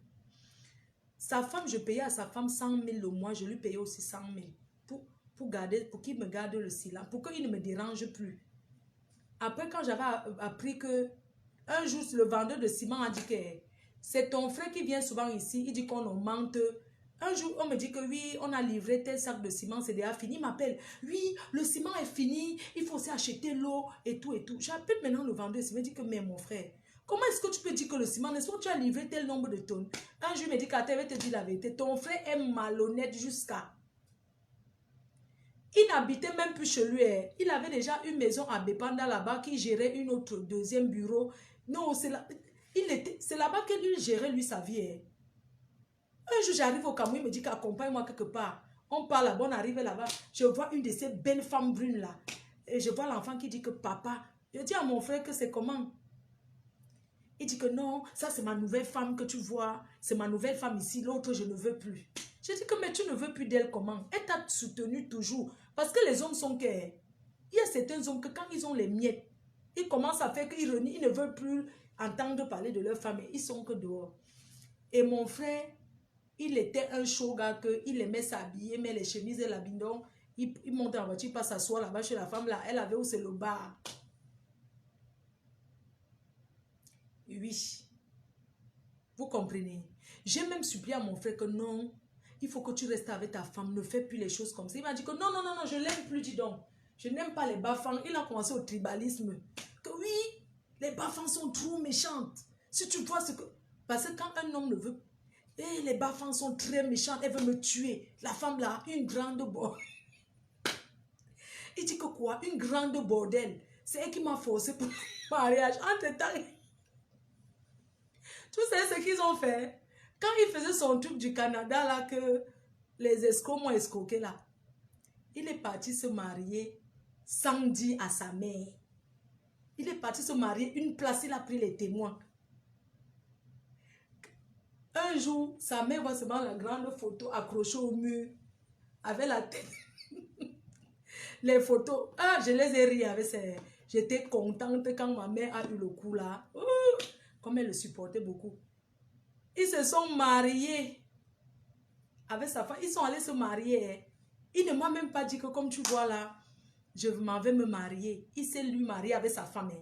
Sa femme, je payais à sa femme 100 000 le mois, je lui payais aussi 100 000 pour qu'il me garde le silence, pour qu'il ne me dérange plus. Après, quand j'avais appris que un jour, le vendeur de ciment a dit que c'est ton frère qui vient souvent ici, il dit qu'on augmente. Un jour, on me dit que oui, on a livré tel sac de ciment, c'est déjà fini. Il m'appelle, oui, le ciment est fini, il faut aussi acheter l'eau et tout et tout. J'appelle maintenant le vendeur de ciment, il me dit que mais mon frère, comment est-ce que tu peux dire que le ciment, n'est-ce pas que tu as livré tel nombre de tonnes? Un jour, il me dit qu'Atel va te dire la vérité. Ton frère est malhonnête jusqu'à... Il n'habitait même plus chez lui. Il avait déjà une maison à Bépanda là-bas qui gérait une autre deuxième bureau. Non, c'est là-bas qu'il gérait lui sa vie. Un jour, j'arrive au Cameroun, il me dit qu'accompagne-moi quelque part. On part là-bas, on arrive là-bas. Je vois une de ces belles femmes brunes là. Et je vois l'enfant qui dit que papa, je dis à mon frère que c'est comment? Il dit que non, ça c'est ma nouvelle femme que tu vois. C'est ma nouvelle femme ici, l'autre je ne veux plus. Je dis que mais tu ne veux plus d'elle comment? Elle t'a soutenu toujours. Parce que les hommes sont que... Il y a certains hommes que quand ils ont les miettes, ils commencent à faire qu'ils renient, ils ne veulent plus entendre parler de leur femme. Ils sont que dehors. Et mon frère, il était un chaud gars que il aimait s'habiller, mais les chemises et l'habit. Donc, il monte en voiture, il passe s'asseoir là-bas chez la femme là. Elle avait où c'est le bar. Oui. Vous comprenez? J'ai même supplié à mon frère que non, il faut que tu restes avec ta femme, ne fais plus les choses comme ça. Il m'a dit que non, non, non, non, je l'aime plus, dis donc. Je n'aime pas les bafans. Il a commencé au tribalisme. Que oui, Les bas-fonds sont trop méchantes. Si tu vois ce que... Parce que quand un homme ne veut... Et les bas-fonds sont très méchantes. Elle veut me tuer. La femme là, une grande bordel. Il dit que quoi? Une grande bordel. C'est elle qui m'a forcé pour le mariage. Entre-temps, tu sais ce qu'ils ont fait? Quand il faisait son truc du Canada là, que les escrocs m'ont escroqué là, il est parti se marier sans dire à sa mère. Il est parti se marier, une place, il a pris les témoins. Un jour, sa mère voit seulement la grande photo accrochée au mur avec la tête. Les photos, ah, je les ai ri avec ces... J'étais contente quand ma mère a eu le coup là. Comme elle le supportait beaucoup. Ils se sont mariés avec sa femme. Ils sont allés se marier. Il ne m'a même pas dit que comme tu vois là, je m'en vais me marier. Il s'est lui marié avec sa femme.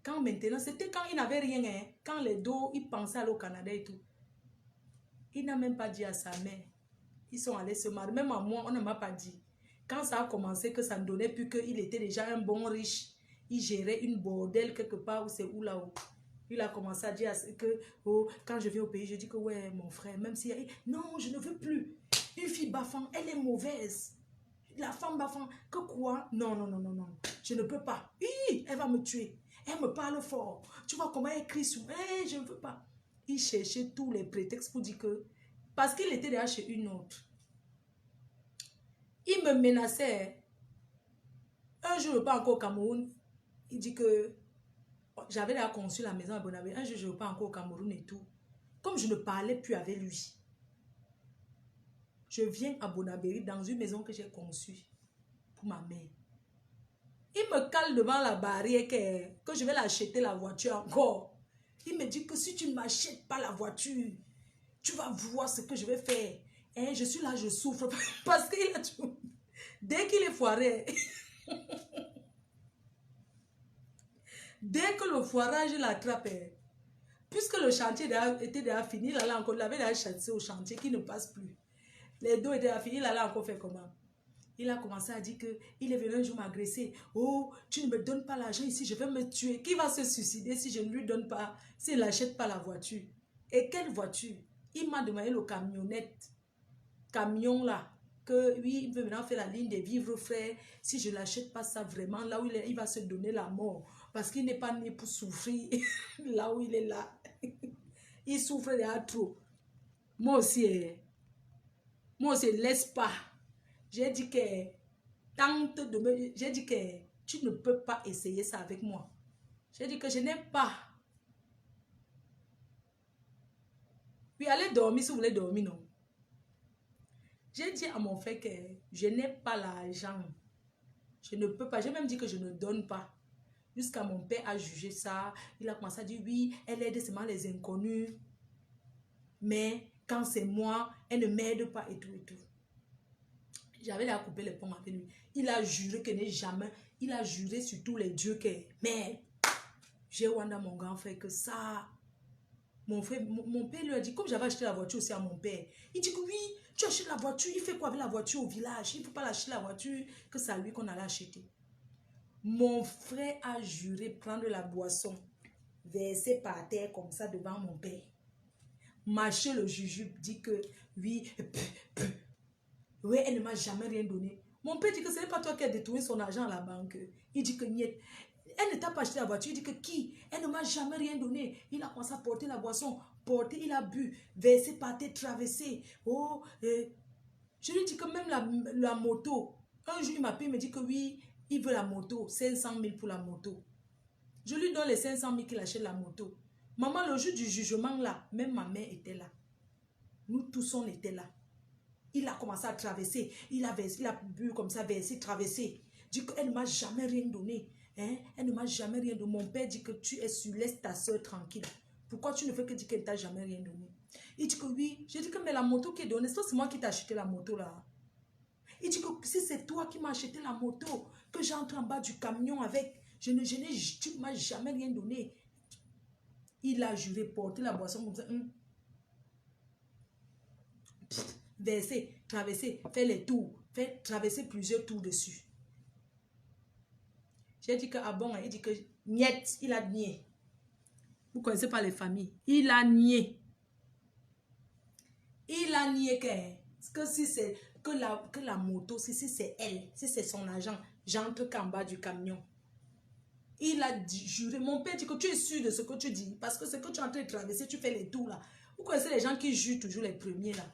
Quand maintenant, c'était quand il n'avait rien. Quand les deux, il pensait aller au Canada et tout. Il n'a même pas dit à sa mère. Ils sont allés se marier. Même à moi, on ne m'a pas dit. Quand ça a commencé, que ça ne donnait plus qu'il était déjà un bon riche. Il gérait une bordel quelque part où c'est où là-haut. Il a commencé à dire que oh, quand je viens au pays, je dis que ouais, mon frère, même si... Non, je ne veux plus. Une fille bafan, elle est mauvaise. La femme bafan, que quoi? Non, non, non, non, non. Je ne peux pas. Hi, elle va me tuer. Elle me parle fort. Tu vois comment elle crie sur... Hey, je ne veux pas. Il cherchait tous les prétextes pour dire que... Parce qu'il était déjà chez une autre. Il me menaçait. Un jour, je pars encore au Cameroun. Il dit que... J'avais déjà conçu la maison à Bonabé. Un jour, je repars encore au Cameroun et tout. Comme je ne parlais plus avec lui, je viens à Bonabéry dans une maison que j'ai conçue pour ma mère. Il me cale devant la barrière que je vais l'acheter la voiture encore. Il me dit que si tu ne m'achètes pas la voiture, tu vas voir ce que je vais faire. Et je suis là, je souffre parce qu'il a tout. Dès qu'il est foiré, dès que le foirage l'attrape, puisque le chantier était déjà fini, il avait déjà chassé au chantier qui ne passe plus. Les deux étaient déjà finis, il allait encore faire comment? Il a commencé à dire qu'il est venu un jour m'agresser. Oh, tu ne me donnes pas l'argent ici, je vais me tuer. Qui va se suicider si je ne lui donne pas, s'il n'achète pas la voiture? Et quelle voiture? Il m'a demandé le camion là, que oui, il veut maintenant faire la ligne des vivres frais. Si je ne l'achète pas ça, vraiment, là où il va se donner la mort. Parce qu'il n'est pas né pour souffrir là où il est là. Il souffre déjà trop. Moi aussi, laisse pas. J'ai dit que, j'ai dit que tu ne peux pas essayer ça avec moi. J'ai dit que je n'ai pas. Puis allez dormir si vous voulez dormir, non. J'ai dit à mon frère que je n'ai pas l'argent. Je ne peux pas. J'ai même dit que je ne donne pas. Jusqu'à mon père a jugé ça. Il a commencé à dire oui, elle aide seulement les inconnus. Mais quand c'est moi, elle ne m'aide pas et tout et tout. J'avais déjà coupé les ponts avec lui. Il a juré que n'est jamais. Il a juré sur tous les dieux que. Mais j'ai Wanda, mon grand frère, que ça. Mon frère, mon père lui a dit, comme j'avais acheté la voiture aussi à mon père, il dit que oui, tu achètes la voiture, il fait quoi avec la voiture au village? Il ne faut pas l'acheter la voiture, que c'est à lui qu'on allait acheter. Mon frère a juré prendre la boisson, verser par terre comme ça devant mon père. Marcher le jujube dit que oui, oui, elle ne m'a jamais rien donné. Mon père dit que ce n'est pas toi qui as détourné son argent à la banque. Il dit que niet. Elle ne t'a pas acheté la voiture. Il dit que qui? Elle ne m'a jamais rien donné. Il a commencé à porter la boisson. Porter, il a bu. Verser par terre, traverser. Oh, je lui dis que même la moto. Un jour, il m'appelle, il me dit que oui, il veut la moto. 500 000 pour la moto. Je lui donne les 500 000 qu'il achète la moto. Maman, le jour du jugement là, même ma mère était là. Nous tous, on était là. Il a commencé à traverser. Il a bu comme ça, versé, traversé. Dit qu'elle ne m'a jamais rien donné. Hein? Elle ne m'a jamais rien donné. Mon père dit que tu es sur, laisse ta soeur tranquille. Pourquoi tu ne fais que dire qu'elle ne t'a jamais rien donné? Il dit que oui. J'ai dit que mais la moto qui est donnée, c'est moi qui t'ai acheté la moto là. Il dit que si c'est toi qui m'as acheté la moto, que j'entre en bas du camion avec, tu ne m'as jamais rien donné. Il a juré porter la boisson comme ça. Verser, traverser, faire les tours, traverser plusieurs tours dessus. J'ai dit que, ah bon, il dit que, niet, il a nié. Vous ne connaissez pas les familles. Il a nié. Il a nié que si c'est que la moto, si c'est elle, si c'est son agent, j'entre qu'en bas du camion. Il a juré. Mon père dit que tu es sûr de ce que tu dis. Parce que ce que tu es en train de traverser, tu fais les tours là. Vous connaissez les gens qui jurent toujours les premiers là.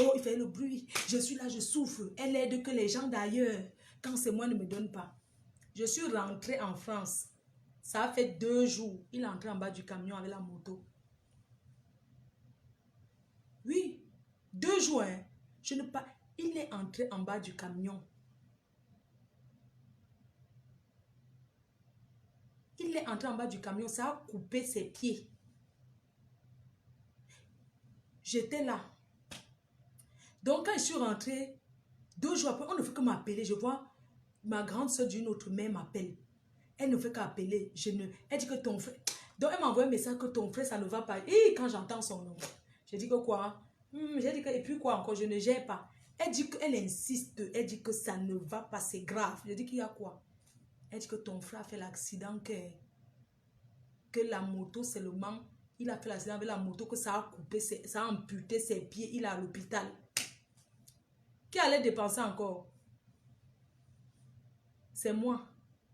Oh, il fait le bruit. Je suis là, je souffre. Elle aide que les gens d'ailleurs. Quand c'est moi, ne me donne pas. Je suis rentrée en France. Ça a fait 2 jours. Il est entré en bas du camion avec la moto. Oui, 2 jours. Hein. Je ne pas. Il est entré en bas du camion. Il est entré en bas du camion. Ça a coupé ses pieds. J'étais là. Donc, quand je suis rentrée, 2 jours après, on ne fait que m'appeler. Je vois ma grande soeur d'une autre mère m'appelle. Elle ne fait qu'appeler. Elle dit que ton frère... Donc, elle m'envoie un message que ton frère, ça ne va pas. Et quand j'entends son nom, je dis que quoi? J'ai dit que... Et puis quoi encore? Je ne gère pas. Elle dit qu'elle insiste. Elle dit que ça ne va pas, c'est grave. Je dis qu'il y a quoi? Elle dit que ton frère a fait l'accident, que la moto seulement... Il a fait l'accident avec la moto, que ça a coupé, ça a amputé ses pieds. Il est à l'hôpital. Qui allait dépenser encore? C'est moi.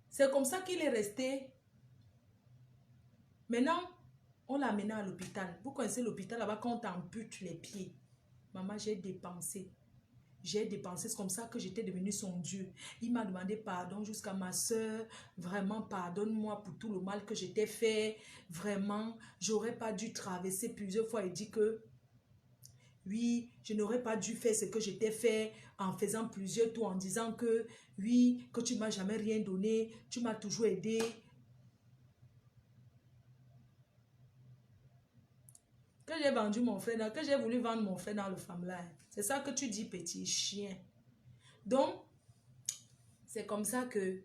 C'est comme ça qu'il est resté. Maintenant, on l'a amené à l'hôpital. Vous connaissez l'hôpital là-bas quand on t'ampute les pieds. Maman, j'ai dépensé. J'ai dépensé. C'est comme ça que j'étais devenue son Dieu. Il m'a demandé pardon jusqu'à ma soeur. Vraiment, pardonne-moi pour tout le mal que j'étais fait. Vraiment, j'aurais pas dû traverser plusieurs fois. Il dit que oui, je n'aurais pas dû faire ce que j'étais fait en faisant plusieurs tours, en disant que oui, que tu ne m'as jamais rien donné, tu m'as toujours aidé. Que j'ai vendu mon frère, que j'ai voulu vendre mon frère dans le Family. C'est ça que tu dis, petit chien. Donc, c'est comme ça que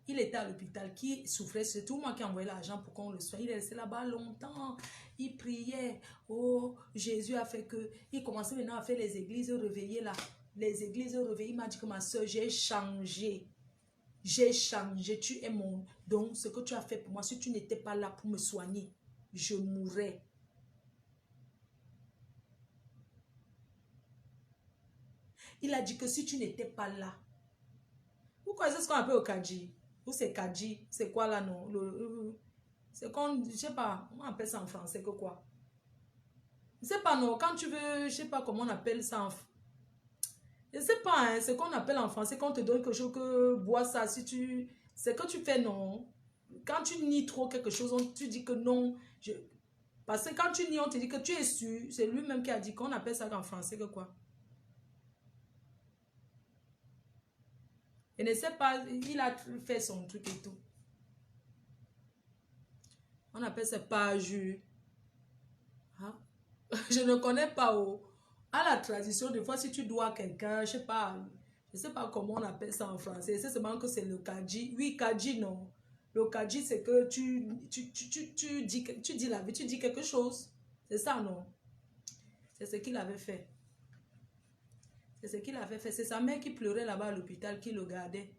il était à l'hôpital, qui souffrait. C'est tout moi qui envoyé l'argent pour qu'on le soigne. Il est resté là-bas longtemps. Il priait. Oh, Jésus a fait que... Il commençait maintenant à faire les églises réveillées là. Les églises réveillées. Il m'a dit que ma soeur, j'ai changé. J'ai changé. Tu es mon... Donc, ce que tu as fait pour moi, si tu n'étais pas là pour me soigner, je mourrais. Il a dit que si tu n'étais pas là, vous connaissez ce qu'on appelle au Kadji? Ou c'est Kadji? C'est quoi là, non? C'est qu'on, je sais pas, on appelle ça en français que quoi? Je sais pas, non, quand tu veux, je sais pas comment on appelle ça en... Je sais pas, hein, c'est qu'on appelle en français, quand on te donne quelque chose que bois ça, si tu... C'est que tu fais non. Quand tu nies trop quelque chose, tu dis que non. Parce que quand tu nies, on te dit que tu es sûr. C'est lui-même qui a dit qu'on appelle ça en français que quoi? Je ne sais pas, il a fait son truc et tout. On appelle ça parjure. Hein? Je ne connais pas. Oh. À la tradition, des fois, si tu dois quelqu'un, je sais pas comment on appelle ça en français. C'est seulement que c'est le Kadji. Oui, Kadji, non. Le Kadji, c'est que tu dis la vie, tu dis quelque chose. C'est ça, non? C'est ce qu'il avait fait. C'est ce qu'il avait fait. C'est sa mère qui pleurait là-bas à l'hôpital, qui le gardait.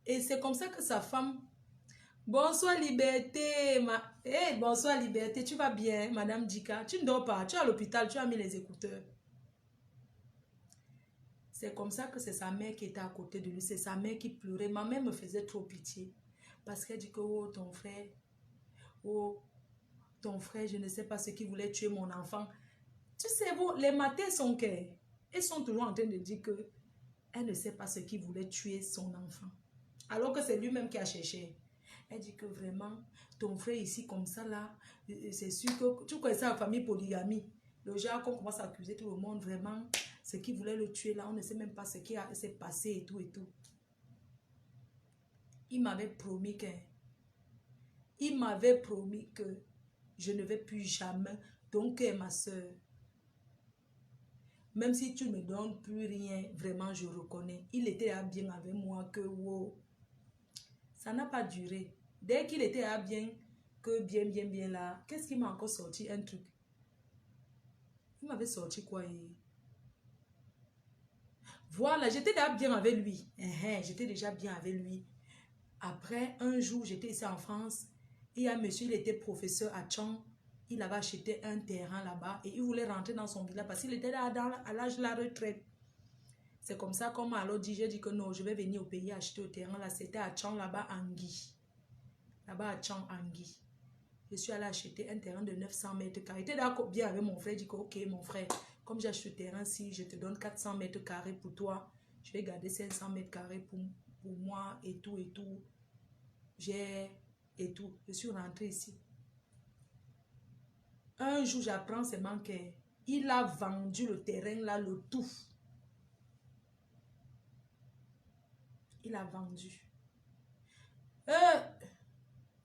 Et c'est comme ça que sa femme... Bonsoir Liberté. Bonsoir Liberté. Tu vas bien, Madame Dika? Tu ne dors pas. Tu es à l'hôpital, tu as mis les écouteurs. C'est comme ça que c'est sa mère qui était à côté de lui. C'est sa mère qui pleurait. Ma mère me faisait trop pitié. Parce qu'elle dit que, oh, ton frère, je ne sais pas ce qui voulait tuer mon enfant. Tu sais, les matins sont qu'elles sont toujours en train de dire que elle ne sait pas ce qui voulait tuer son enfant. Alors que c'est lui-même qui a cherché. Elle dit que vraiment, ton frère ici comme ça là, c'est sûr que tu connais ça la famille polygamie. Le genre qu'on commence à accuser tout le monde, vraiment, ce qui voulait le tuer là, on ne sait même pas ce qui s'est passé et tout et tout. Il m'avait promis que je ne vais plus jamais. Donc, ma soeur, même si tu ne me donnes plus rien, vraiment, je reconnais. Il était bien avec moi que, wow, ça n'a pas duré. Dès qu'il était bien, que bien là, qu'est-ce qui m'a encore sorti un truc? Il m'avait sorti quoi? Voilà, j'étais déjà bien avec lui. J'étais déjà bien avec lui. Après, un jour, j'étais ici en France. Il y a un monsieur, il était professeur à Tchang. Il avait acheté un terrain là-bas et il voulait rentrer dans son village parce qu'il était là à l'âge de la retraite. C'est comme ça qu'on m'a alors dit, j'ai dit que non, je vais venir au pays acheter au terrain. Là, c'était à Tchang, là-bas, Angui. Là-bas, à Tchang, Angui. Je suis allée acheter un terrain de 900 mètres carrés. J'étais d'accord bien avec mon frère. Je dis que, ok, mon frère, comme j'ai acheté le terrain, si je te donne 400 mètres carrés pour toi, je vais garder 500 mètres carrés pour moi et tout et tout. Et tout. Je suis rentrée ici. Un jour, j'apprends seulement qu'il a vendu le terrain là, le tout. Il a vendu.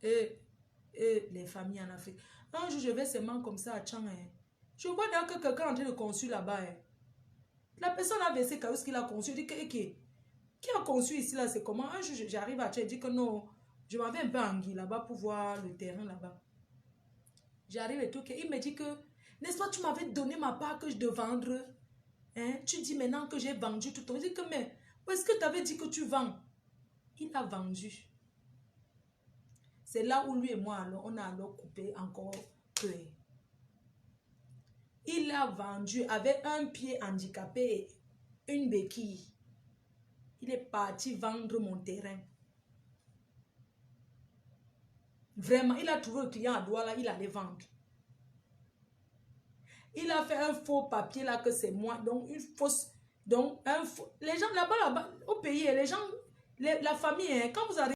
Les familles en Afrique. Un jour, je vais seulement comme ça à Tchang. Je vois d'ailleurs que quelqu'un est en train de construire là-bas. La personne a versé ce qu'il a conçu. Je dis que, qui a conçu ici là, c'est comment? Un jour, j'arrive à Tchang, je dis que non, je m'en vais un peu en Guy là-bas pour voir le terrain là-bas. J'arrive et tout. Il me dit que, n'est-ce pas, tu m'avais donné ma part que je devais vendre. Hein? Tu dis maintenant que j'ai vendu tout. Je dis que, mais, où est-ce que tu avais dit que tu vends? Il a vendu. C'est là où lui et moi, alors, on a alors coupé encore peu. Il a vendu avec un pied handicapé et une béquille. Il est parti vendre mon terrain. Vraiment, il a trouvé le client à Douala, il allait vendre. Il a fait un faux papier là que c'est moi, donc une fausse, donc un faux. Les gens là-bas, au pays, les gens, la famille, hein, quand vous arrivez